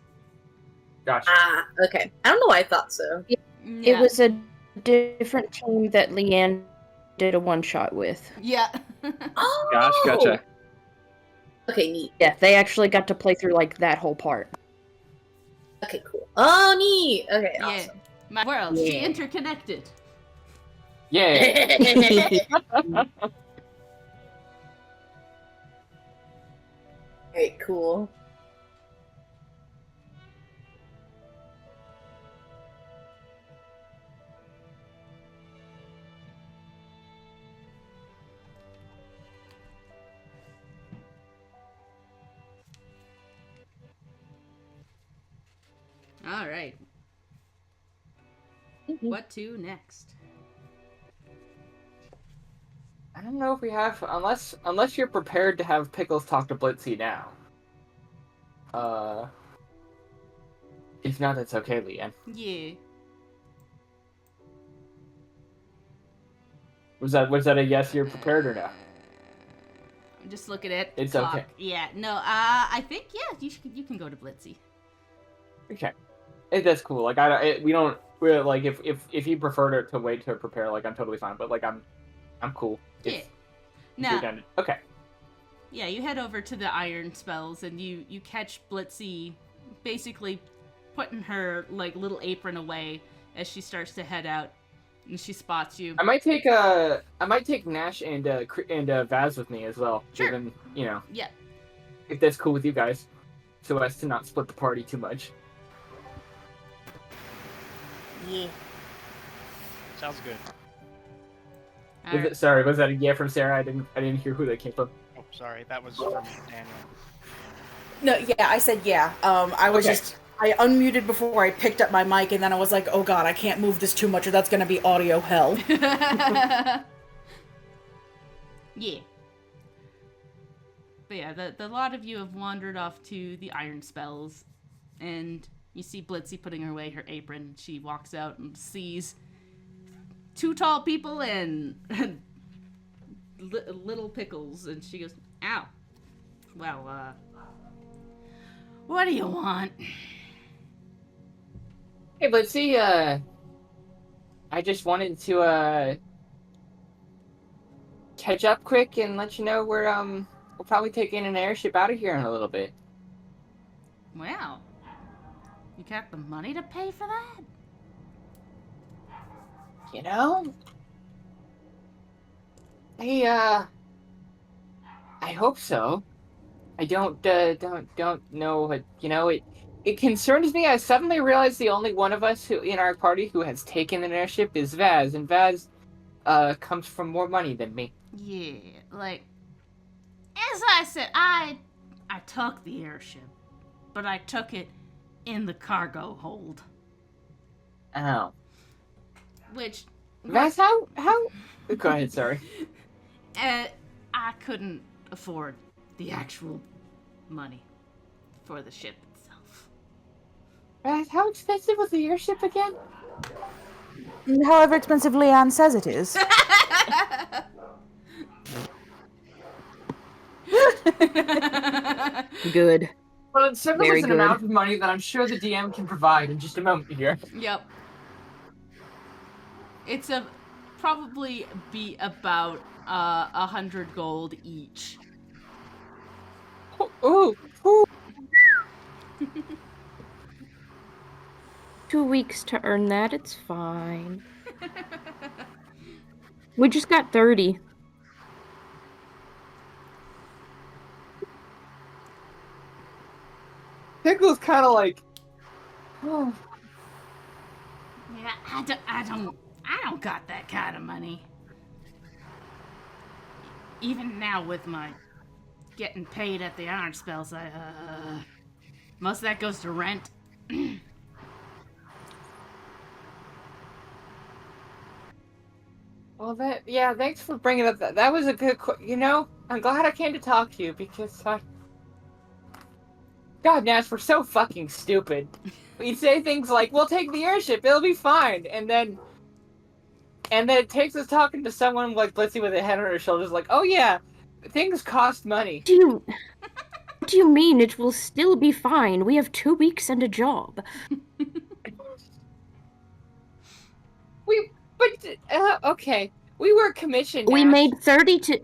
Gotcha. Ah, okay. I don't know why I thought so. Yeah. It was a different team that Leanne did a one-shot with. Yeah. Oh! Gotcha. Okay, neat. Yeah, they actually got to play through, like, that whole part. Okay, cool. Oh, neat! Okay, Yeah. awesome. My world, she interconnected. Yeah. Very cool. All right. What to next? I don't know if we have, unless you're prepared to have Pickles talk to Blitzy now. If not, that's okay, Leanne. Yeah. Was that a yes? You're prepared or no? I'm just looking at It's clock. okay. Yeah. No. I think you can go to Blitzy. Okay, that's cool. Like we're like if you prefer to wait to prepare, like I'm totally fine. But like I'm cool. Yeah. Now. Okay. Yeah, you head over to the iron spells and you catch Blitzy basically putting her like little apron away as she starts to head out, and she spots you. I might take Nash and Vaz with me as well. Sure. Given, Yeah. if that's cool with you guys, so as to not split the party too much. Yeah. Sounds good. Sorry, was that a yeah from Sarah? I didn't hear who that came from. Oh, sorry, that was from Daniel. No, yeah, I said yeah. I unmuted before I picked up my mic, and then I was like, oh god, I can't move this too much or that's gonna be audio hell. Yeah. But yeah, the lot of you have wandered off to the iron spells, and you see Blitzy putting away her apron. She walks out and sees two tall people and little Pickles, and she goes, ow. Well, what do you want? Hey, Blitzy, I just wanted to catch up quick and let you know we're probably taking an airship out of here in a little bit. Wow. You got the money to pay for that? You know? I hope so. I don't know what, it concerns me. I suddenly realized the only one of us who in our party who has taken an airship is Vaz, and Vaz comes from more money than me. Yeah, like, as I said, I took the airship, but I took it in the cargo hold. Oh. Which... Vaz, how... Go ahead, sorry. I couldn't afford the actual money for the ship itself. Vaz, how expensive was the airship again? However expensive Leanne says it is. Good. Well, it's similar Very an good. amount of money that I'm sure the DM can provide in just a moment here. Yep. It's probably be about 100 gold each. Ooh, ooh. 2 weeks to earn that, it's fine. We just got 30. Pickle's kind of like, oh. Yeah, I don't got that kind of money. Even now with my getting paid at the iron spells, most of that goes to rent. Well, thanks for bringing up that. That was a good, I'm glad I came to talk to you because God, Nash, we're so fucking stupid. We say things like, we'll take the airship, it'll be fine, and then it takes us talking to someone like Blitzy with a head on her shoulders like, oh yeah, things cost money. What do you mean it will still be fine? We have 2 weeks and a job. Okay. We were commissioned, We Nash. made 30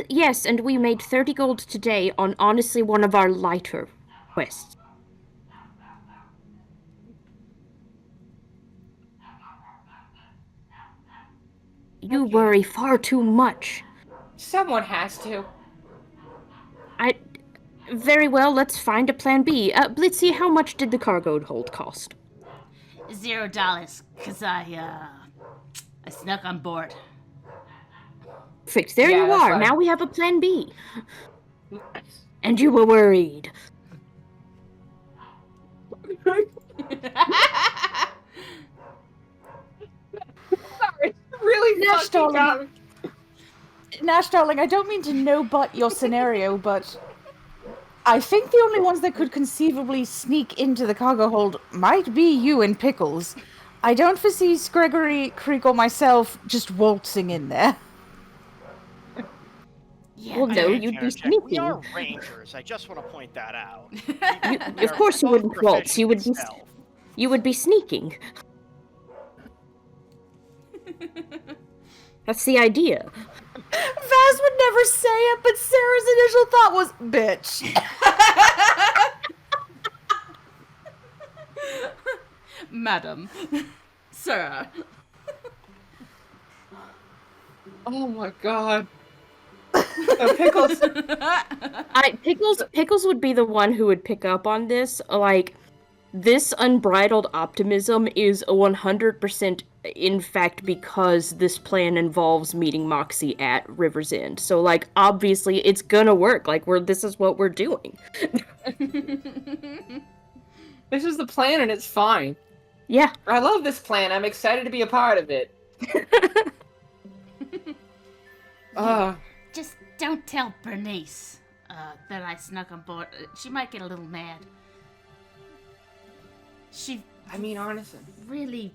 Yes, and we made 30 gold today on honestly one of our lighter quests. You worry far too much. Someone has to. Very well, let's find a plan B. Blitzy, how much did the cargo hold cost? $0, cause I snuck on board. Perfect, there Yeah, you that's are. fine. Now we have a plan B. And you were worried. Sorry, really Nash, fucking got me. Nash, darling, I don't mean to no-butt your scenario, but I think the only ones that could conceivably sneak into the cargo hold might be you and Pickles. I don't foresee Gregory, Creek, or myself just waltzing in there. Yeah, Well, but no, I hate you'd to be interject. We sneaking. are rangers. I just want to point that out. Of course you wouldn't waltz. You would be. Stealth. You would be sneaking. That's the idea. Vaz would never say it, but Sarah's initial thought was, bitch. Madam. Sir. Oh my god. Pickles. Pickles would be the one who would pick up on this. Like, this unbridled optimism is 100% in fact because this plan involves meeting Moxie at River's End. So, like, obviously it's gonna work. Like, this is what we're doing. This is the plan and it's fine. Yeah. I love this plan. I'm excited to be a part of it. Just don't tell Bernice that I snuck on board. She might get a little mad. I mean, honestly. Really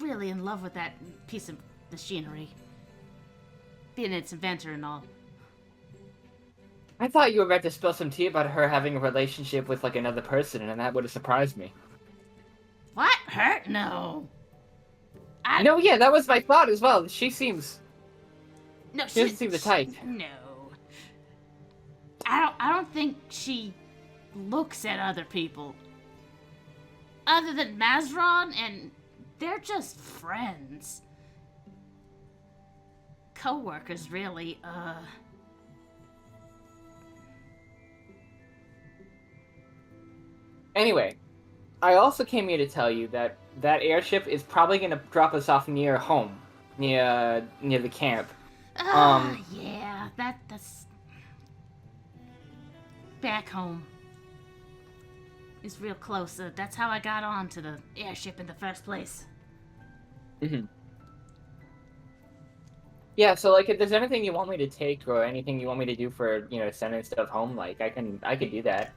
in love with that piece of machinery. Being its inventor and all. I thought you were about to spill some tea about her having a relationship with, like, another person, and that would have surprised me. What? Her? No. No, yeah, that was my thought as well. She seems... No, She doesn't seem the type. No. I don't think she looks at other people. Other than Mazron, and they're just friends. Co-workers, really, Anyway, I also came here to tell you that that airship is probably going to drop us off near home. Near the camp. Yeah, that's... Back home. It's real close. That's how I got onto the airship in the first place. Mm-hmm. Yeah, so, like, if there's anything you want me to take or anything you want me to do for, sending stuff home, like, I can do that,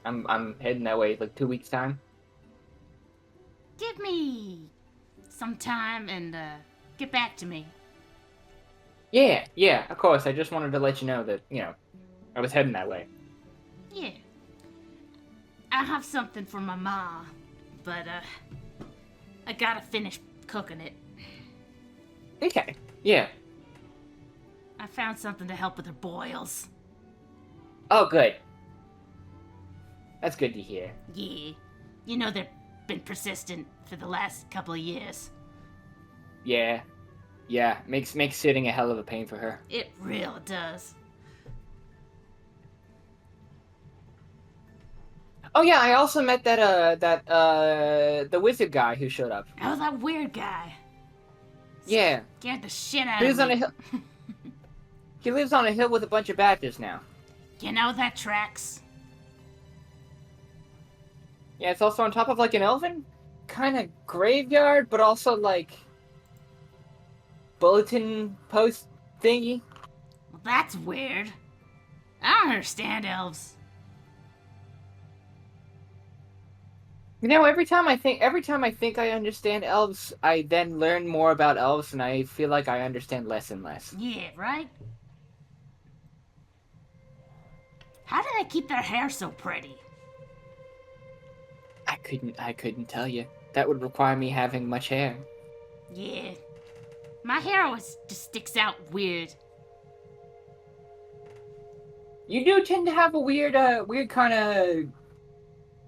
I'm heading that way, like, 2 weeks' time. Give me some time and get back to me. Yeah, of course. I just wanted to let you know that, I was heading that way. Yeah. I have something for my ma, but I gotta finish cooking it. Okay, yeah. I found something to help with her boils. Oh, good. That's good to hear. Yeah. They've been persistent for the last couple of years. Yeah, makes sitting a hell of a pain for her. It really does. Oh yeah, I also met the wizard guy who showed up. Oh, that weird guy. Yeah. Scared the shit out He of lives on me. a hill. He lives on a hill with a bunch of badgers now. That tracks. Yeah, it's also on top of, like, an elven kind of graveyard, but also, like, bulletin post thingy. Well, that's weird. I don't understand elves. Every time I think I understand elves, I then learn more about elves, and I feel like I understand less and less. Yeah, right? How do they keep their hair so pretty? I couldn't tell you. That would require me having much hair. Yeah. My hair always just sticks out weird. You do tend to have a weird kind of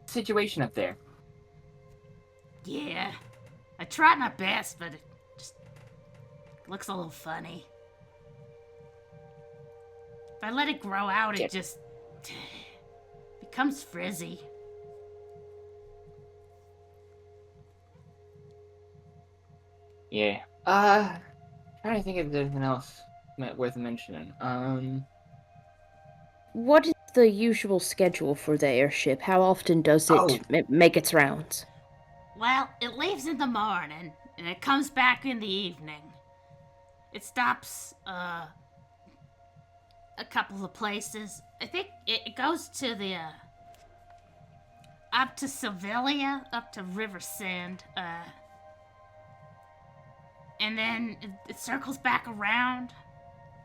situation up there. Yeah. I tried my best, but it just looks a little funny. If I let it grow out, it just becomes frizzy. Yeah. Trying to think if there's anything else worth mentioning. What is the usual schedule for the airship? How often does it make its rounds? Well, it leaves in the morning, and it comes back in the evening. It stops, a couple of places. I think it goes to the, up to Sevilla, up to River Sand, and then it circles back around.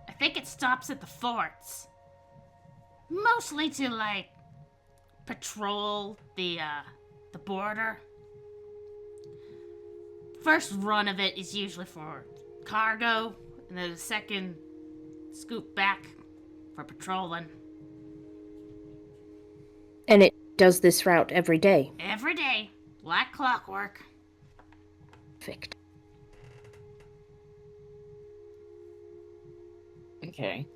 I think it stops at the forts. Mostly to, like, patrol the border. First run of it is usually for cargo, and then the second scoop back for patrolling. And it does this route every day? Every day, like clockwork. Perfect. Okay.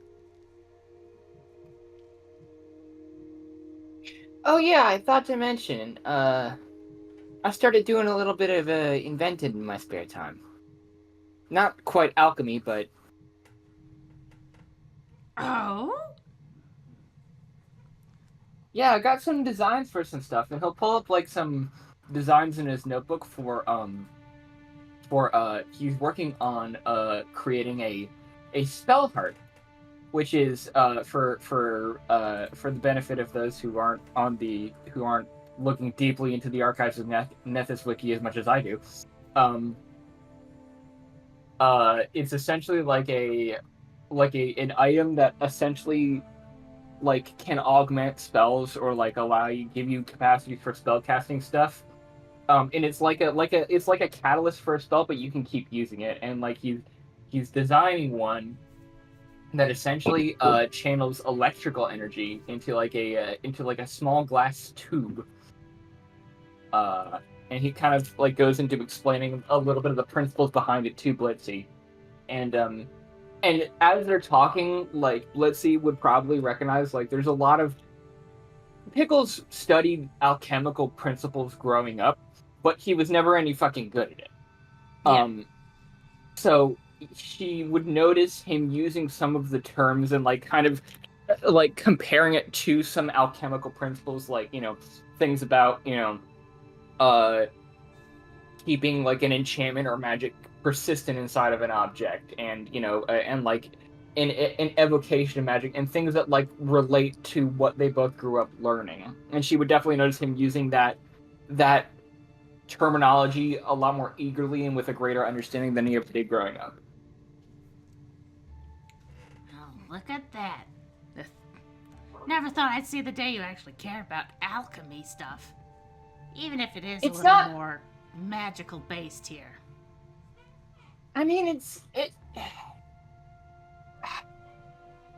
Oh yeah, I thought to mention, I started doing a little bit of inventing in my spare time. Not quite alchemy, but... Oh? Yeah, I got some designs for some stuff, and he'll pull up, like, some designs in his notebook for he's working on, creating a spell heart, which is, for the benefit of those who aren't looking deeply into the archives of Nethys Wiki as much as I do. It's essentially like an item that essentially like can augment spells or like give you capacity for spell casting stuff. And it's like a catalyst for a spell, but you can keep using it. And like he's designing one that essentially channels electrical energy into like a small glass tube. And he kind of like goes into explaining a little bit of the principles behind it to Blitzy. And as they're talking, like Blitzy would probably recognize like there's a lot of Pickles studied alchemical principles growing up, but he was never any fucking good at it. Yeah. So she would notice him using some of the terms and like kind of like comparing it to some alchemical principles, like, you know, things about, you know, keeping like an enchantment or magic persistent inside of an object, and you know, and like an evocation of magic, and things that like relate to what they both grew up learning. And she would definitely notice him using that terminology a lot more eagerly and with a greater understanding than he ever did growing up. Oh, look at that. Never thought I'd see the day you actually care about alchemy stuff. Even if it is It's a little not- more magical based here. I mean,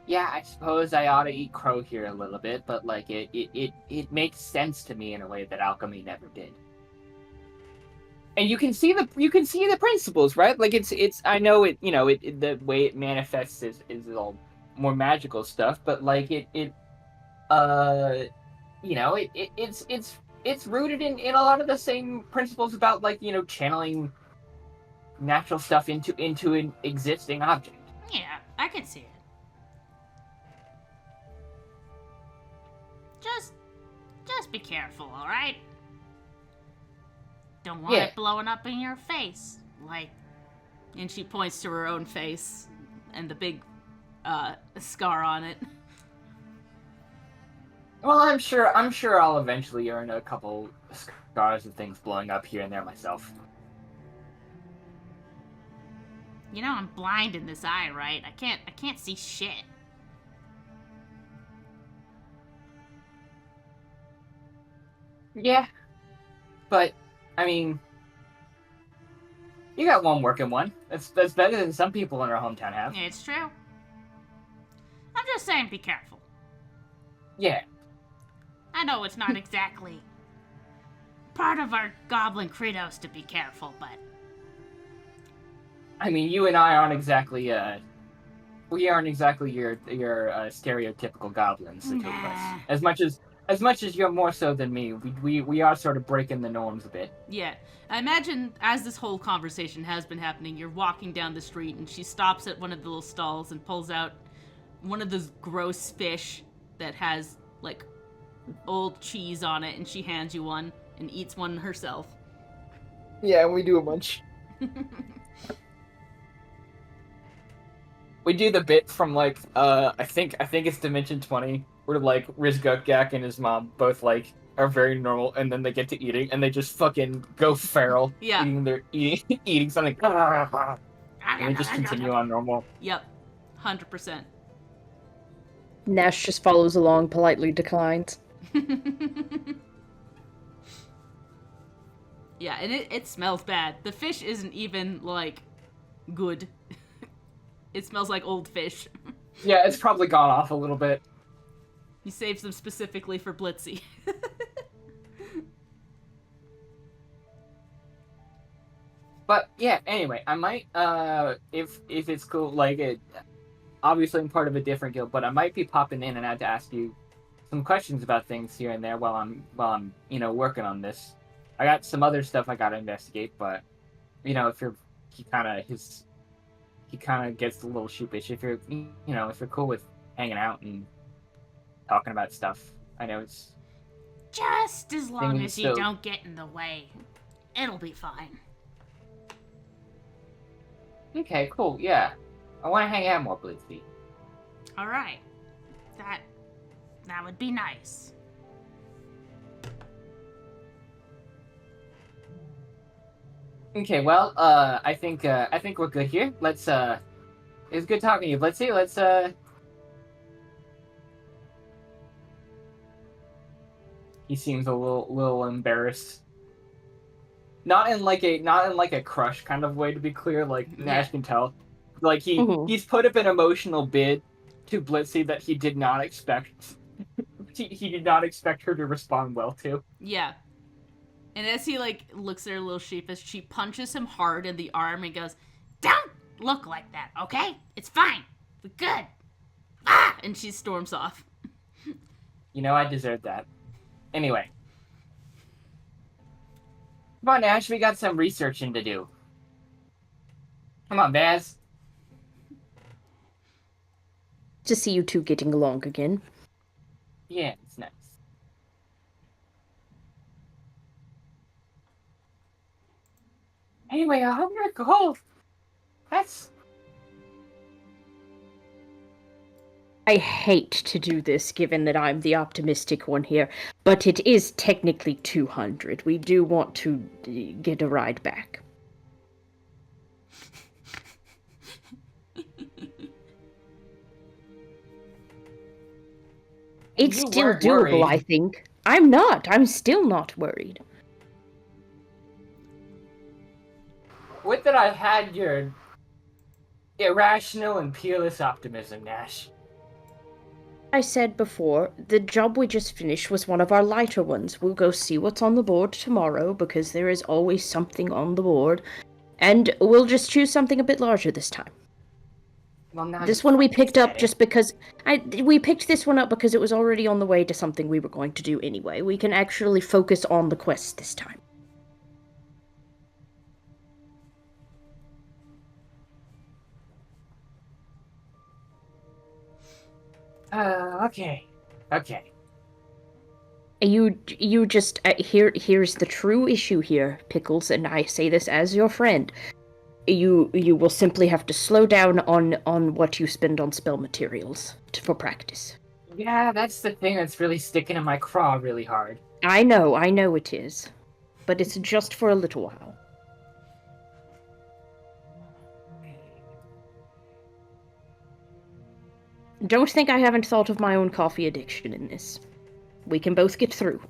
yeah, I suppose I ought to eat crow here a little bit, but like it makes sense to me in a way that alchemy never did. And you can see the principles, right? Like it's I know it, you know, the way it manifests is all more magical stuff, but like you know, it's rooted in a lot of the same principles about like, you know, channeling natural stuff into an existing object. Yeah, I can see it. Just be careful, alright? Don't want it blowing up in your face. Like, and she points to her own face and the big scar on it. Well, I'm sure I'll eventually earn a couple scars of things blowing up here and there myself. You know I'm blind in this eye, right? I can't see shit. Yeah. But I mean, you got one working one. That's better than some people in our hometown have. Yeah, it's true. I'm just saying be careful. Yeah. I know it's not exactly part of our goblin credos to be careful, but I mean, you and I aren't exactly we aren't exactly your stereotypical goblins, the two of us. As much as you're more so than me, we are sort of breaking the norms a bit. yeah. I imagine as this whole conversation has been happening, you're walking down the street and she stops at one of the little stalls and pulls out one of those gross fish that has like old cheese on it, and she hands you one and eats one herself. Yeah, we do a bunch. We do the bit from like I think it's Dimension 20 where like Rizguk and his mom both like are very normal and then they get to eating and they just fucking go feral Yeah. eating something and they just continue on normal. Yep. 100%. Nash just follows along, politely declines. Yeah, and it smells bad. The fish isn't even, like, good. It smells like old fish. Yeah, it's probably gone off a little bit. He saves them specifically for Blitzy. But yeah, anyway, I might if it's cool, like obviously I'm part of a different guild, but I might be popping in and out to ask you some questions about things here and there while I'm working on this. I got some other stuff I gotta investigate, but if he kind of gets a little sheepish. If you're cool with hanging out and talking about stuff, I know it's just as long as you so... don't get in the way, it'll be fine. Okay, cool. Yeah, I want to hang out more, Blitzy. All right, that would be nice. Okay, well, I think we're good here. Let's it's good talking to you, Blitzy. Let's He seems a little embarrassed. Not in like a crush kind of way, to be clear. Like Nash can tell, like he's put up an emotional bid to Blitzy that he did not expect. he did not expect her to respond well to. Yeah. And as he, like, looks at her a little sheepish, she punches him hard in the arm and goes, "Don't look like that, okay? It's fine. We're good." Ah! And she storms off. I deserve that. Anyway. Come on, Ash, we got some researching to do. Come on, Baz. To see you two getting along again. Yeah, it's nice. Anyway, I hope you're cool. I hate to do this, given that I'm the optimistic one here, but it is technically 200. We do want to get a ride back. It's still doable, I think. I'm not. I'm still not worried. Would that I had your irrational and peerless optimism, Nash. I said before, the job we just finished was one of our lighter ones. We'll go see what's on the board tomorrow, because there is always something on the board. And we'll just choose something a bit larger this time. Well, this one we picked up just because... We picked this one up because it was already on the way to something we were going to do anyway. We can actually focus on the quest this time. Okay. You just here's the true issue here, Pickles, and I say this as your friend. You will simply have to slow down on what you spend on spell materials for practice. Yeah, that's the thing that's really sticking in my craw really hard. I know it is, but it's just for a little while. Don't think I haven't thought of my own coffee addiction in this. We can both get through.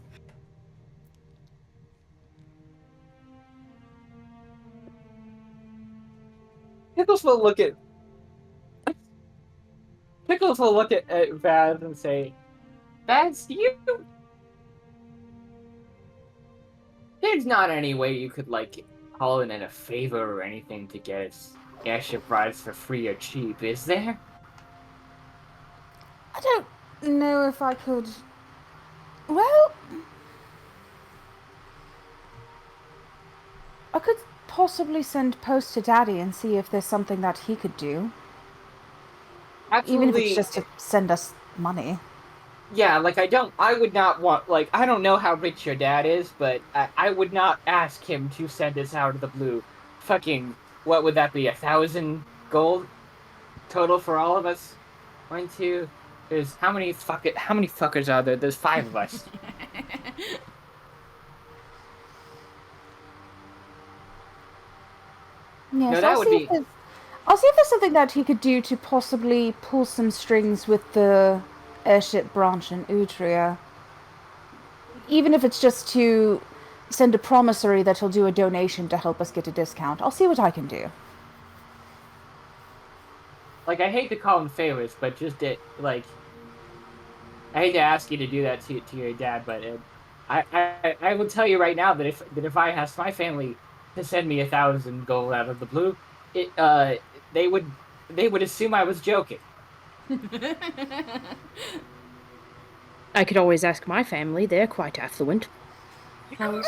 Pickles will look at Vaz and say, "Vaz, there's not any way you could like call in a favor or anything to get airship rides for free or cheap, is there?" I don't know if I could... Well... I could possibly send post to Daddy and see if there's something that he could do. Absolutely. Even if it's just to send us money. Yeah, like I would not want, like, I don't know how rich your dad is, but I would not ask him to send us out of the blue. Fucking, what would that be, 1,000 gold total for all of us? 1, 2, there's, how many fuckers are there? There's 5 of us. Yes, No, that would be... I'll see if there's something that he could do to possibly pull some strings with the airship branch in Utria. Even if it's just to send a promissory that he'll do a donation to help us get a discount. I'll see what I can do. Like, I hate to call them favors, but just, like... I hate to ask you to do that to your dad, but I will tell you right now that if I asked my family to send me 1,000 gold out of the blue, they would assume I was joking. I could always ask my family. They're quite affluent. Aren't they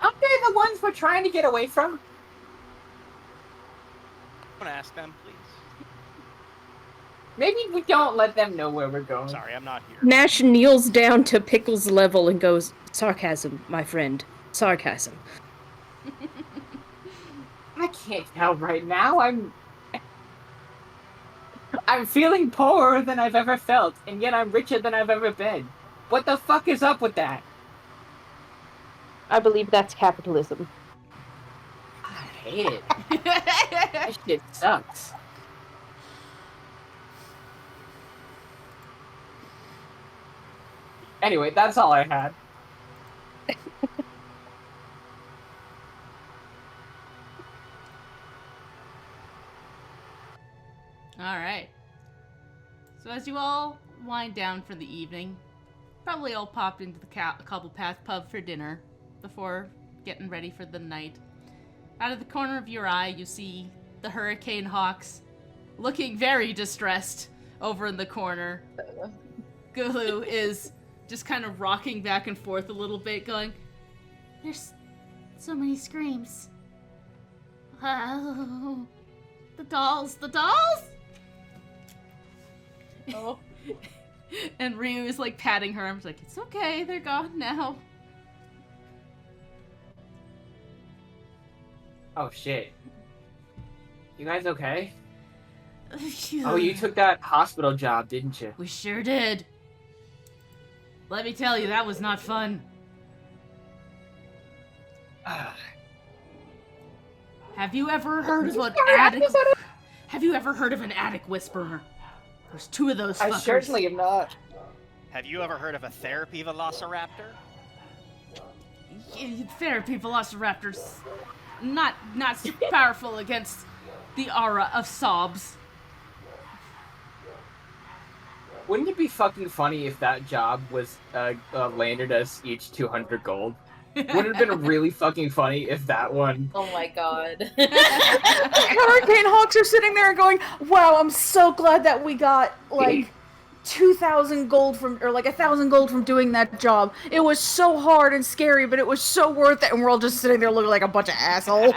the ones we're trying to get away from? I want to ask them, please. Maybe we don't let them know where we're going. Sorry, I'm not here. Nash kneels down to Pickles' level and goes, "Sarcasm, my friend. Sarcasm." I can't tell right now. I'm feeling poorer than I've ever felt, and yet I'm richer than I've ever been. What the fuck is up with that? I believe that's capitalism. I hate it. That shit sucks. Anyway, that's all I had. Alright. So as you all wind down for the evening, probably all popped into the Cobblepath pub for dinner before getting ready for the night. Out of the corner of your eye, you see the Hurricane Hawks looking very distressed over in the corner. Gulu is just kind of rocking back and forth a little bit, going, "There's so many screams. Oh, the dolls! Oh. And Ryu is like patting her arms, like, "It's okay, they're gone now." Oh shit. You guys okay? Oh, you took that hospital job, didn't you? We sure did. Let me tell you, that was not fun. Have you ever heard of an attic? Have you ever heard of an attic whisperer? There's 2 of those fuckers. I certainly am not. Have you ever heard of a therapy velociraptor? Therapy velociraptors, not super powerful against the aura of sobs. Wouldn't it be fucking funny if that job was landed us each 200 gold? Wouldn't it have been really fucking funny if that one... Oh my god. Hurricane Hawks are sitting there going, "Wow, I'm so glad that we got, like, 2,000 gold from, or like 1,000 gold from doing that job. It was so hard and scary, but it was so worth it," and we're all just sitting there looking like a bunch of assholes.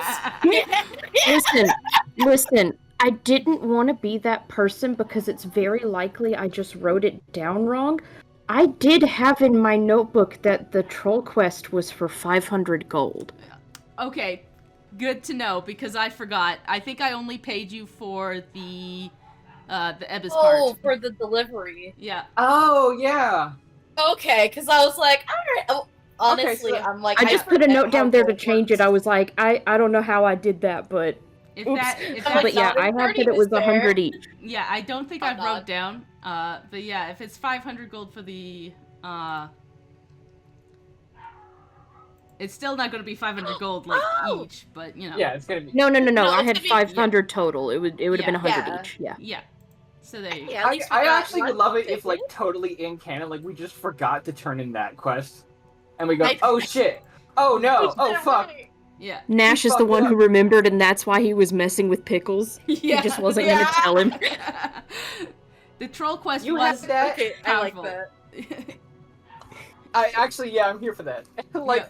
Listen, I didn't want to be that person because it's very likely I just wrote it down wrong. I did have in my notebook that the troll quest was for 500 gold. Okay, good to know, because I forgot. I think I only paid you for the Ebbis part. Oh, for the delivery. Yeah. Oh, yeah. Okay, because I was like, alright. Oh, honestly, Okay, so I'm like, I just put a forget note down how there to gold change works. it. I was like, I don't know how I did that, but If oops. that But yeah, I have that it was 100 each. Yeah, I don't think I wrote down. But yeah, if it's 500 gold for the it's still not going to be 500 gold like each, but you know. Yeah, it's gonna be... No, No, I it's had gonna be- 500 total. It would have been 100 Yeah. each. Yeah. Yeah. So there you go. Yeah, at least we I got actually would one love it if, like, ticket. totally in canon, like, we just forgot to turn in that quest. And we go, I- oh shit! Oh no! Oh fuck! Yeah. Nash is the fucked one up. who remembered, and that's why he was messing with Pickles. Yeah. He just wasn't going to tell him. The troll quest You was had that? Okay, I like powerful. that. I actually, yeah, I'm here for that. Like,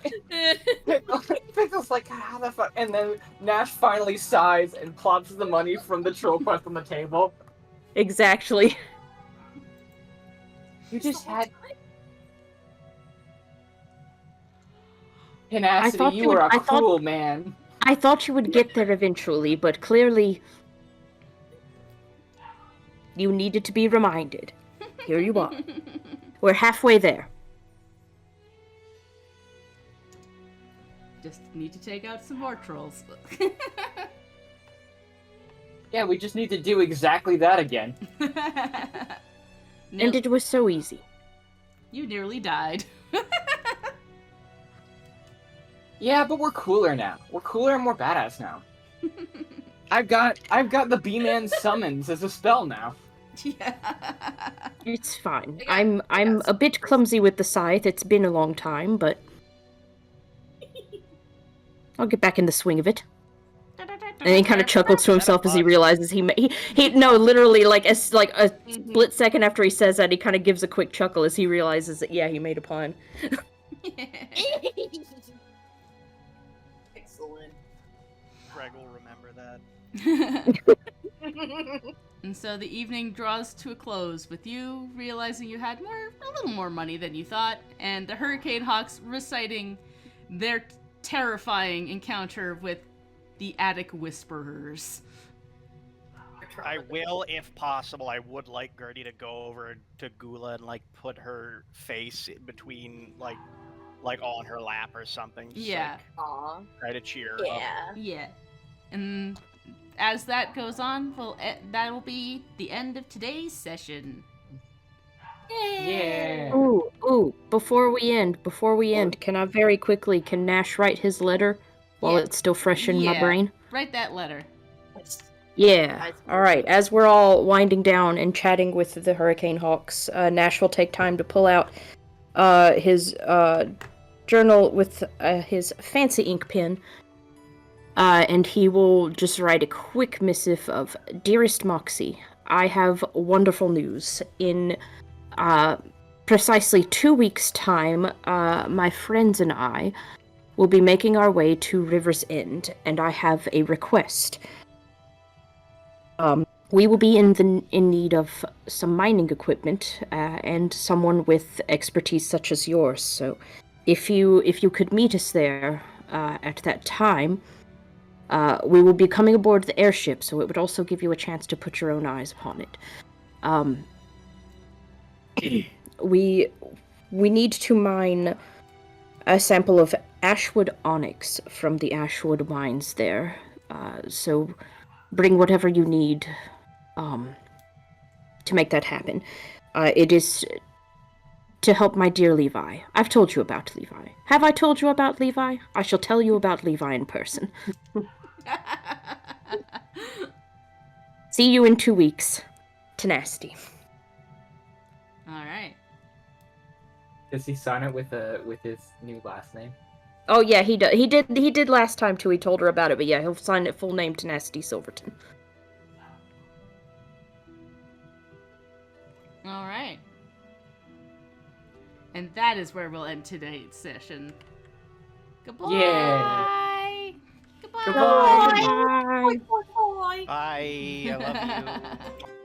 Pickle's like, how the fuck? And then Nash finally sighs and plops the money from the troll quest on the table. Exactly. You just had tenacity. You were a cruel man. I thought you would get there eventually, but clearly you needed to be reminded. Here you are. We're halfway there. Just need to take out some more trolls. Yeah, we just need to do exactly that again. And it was so easy. You nearly died. Yeah, but we're cooler now. We're cooler and more badass now. I've got the B-Man summons as a spell now. Yeah. It's fine. I'm a bit clumsy with the scythe. It's been a long time, but I'll get back in the swing of it. And he kind of chuckles to himself as he realizes he no, literally like a split second after he says that, he kind of gives a quick chuckle as he realizes that he made a pun. Excellent. Greg will remember that. And so the evening draws to a close with you realizing you had a little more money than you thought, and the Hurricane Hawks reciting their terrifying encounter with the Attic Whisperers. I will, if possible, I would like Gertie to go over to Gula and like put her face between like on her lap or something. Just, Yeah. Aw. Try to cheer her up. Yeah. Yeah. And as that goes on, that'll be the end of today's session. Yeah. Ooh, before we end, can Nash write his letter while it's still fresh in my brain? Write that letter. Yeah. Alright, as we're all winding down and chatting with the Hurricane Hawks, Nash will take time to pull out his journal with his fancy ink pen, and he will just write a quick missive of, "Dearest Moxie, I have wonderful news. In precisely 2 weeks' time, my friends and I will be making our way to River's End, and I have a request. We will be in need of some mining equipment, and someone with expertise such as yours. So, if you could meet us there at that time, we will be coming aboard the airship. So it would also give you a chance to put your own eyes upon it. We need to mine a sample of Ashwood onyx from the Ashwood mines there. So bring whatever you need to make that happen. It is to help my dear Levi. I've told you about Levi. Have I told you about Levi? I shall tell you about Levi in person. See you in 2 weeks. Tenacity." Alright. Does he sign it with his new last name? Oh yeah, he did last time too. He told her about it, but yeah, he'll sign it full name Tenacity Silverton. Alright. And that is where we'll end today's session. Goodbye! Yeah. Goodbye! Goodbye. Bye. Bye. I love you.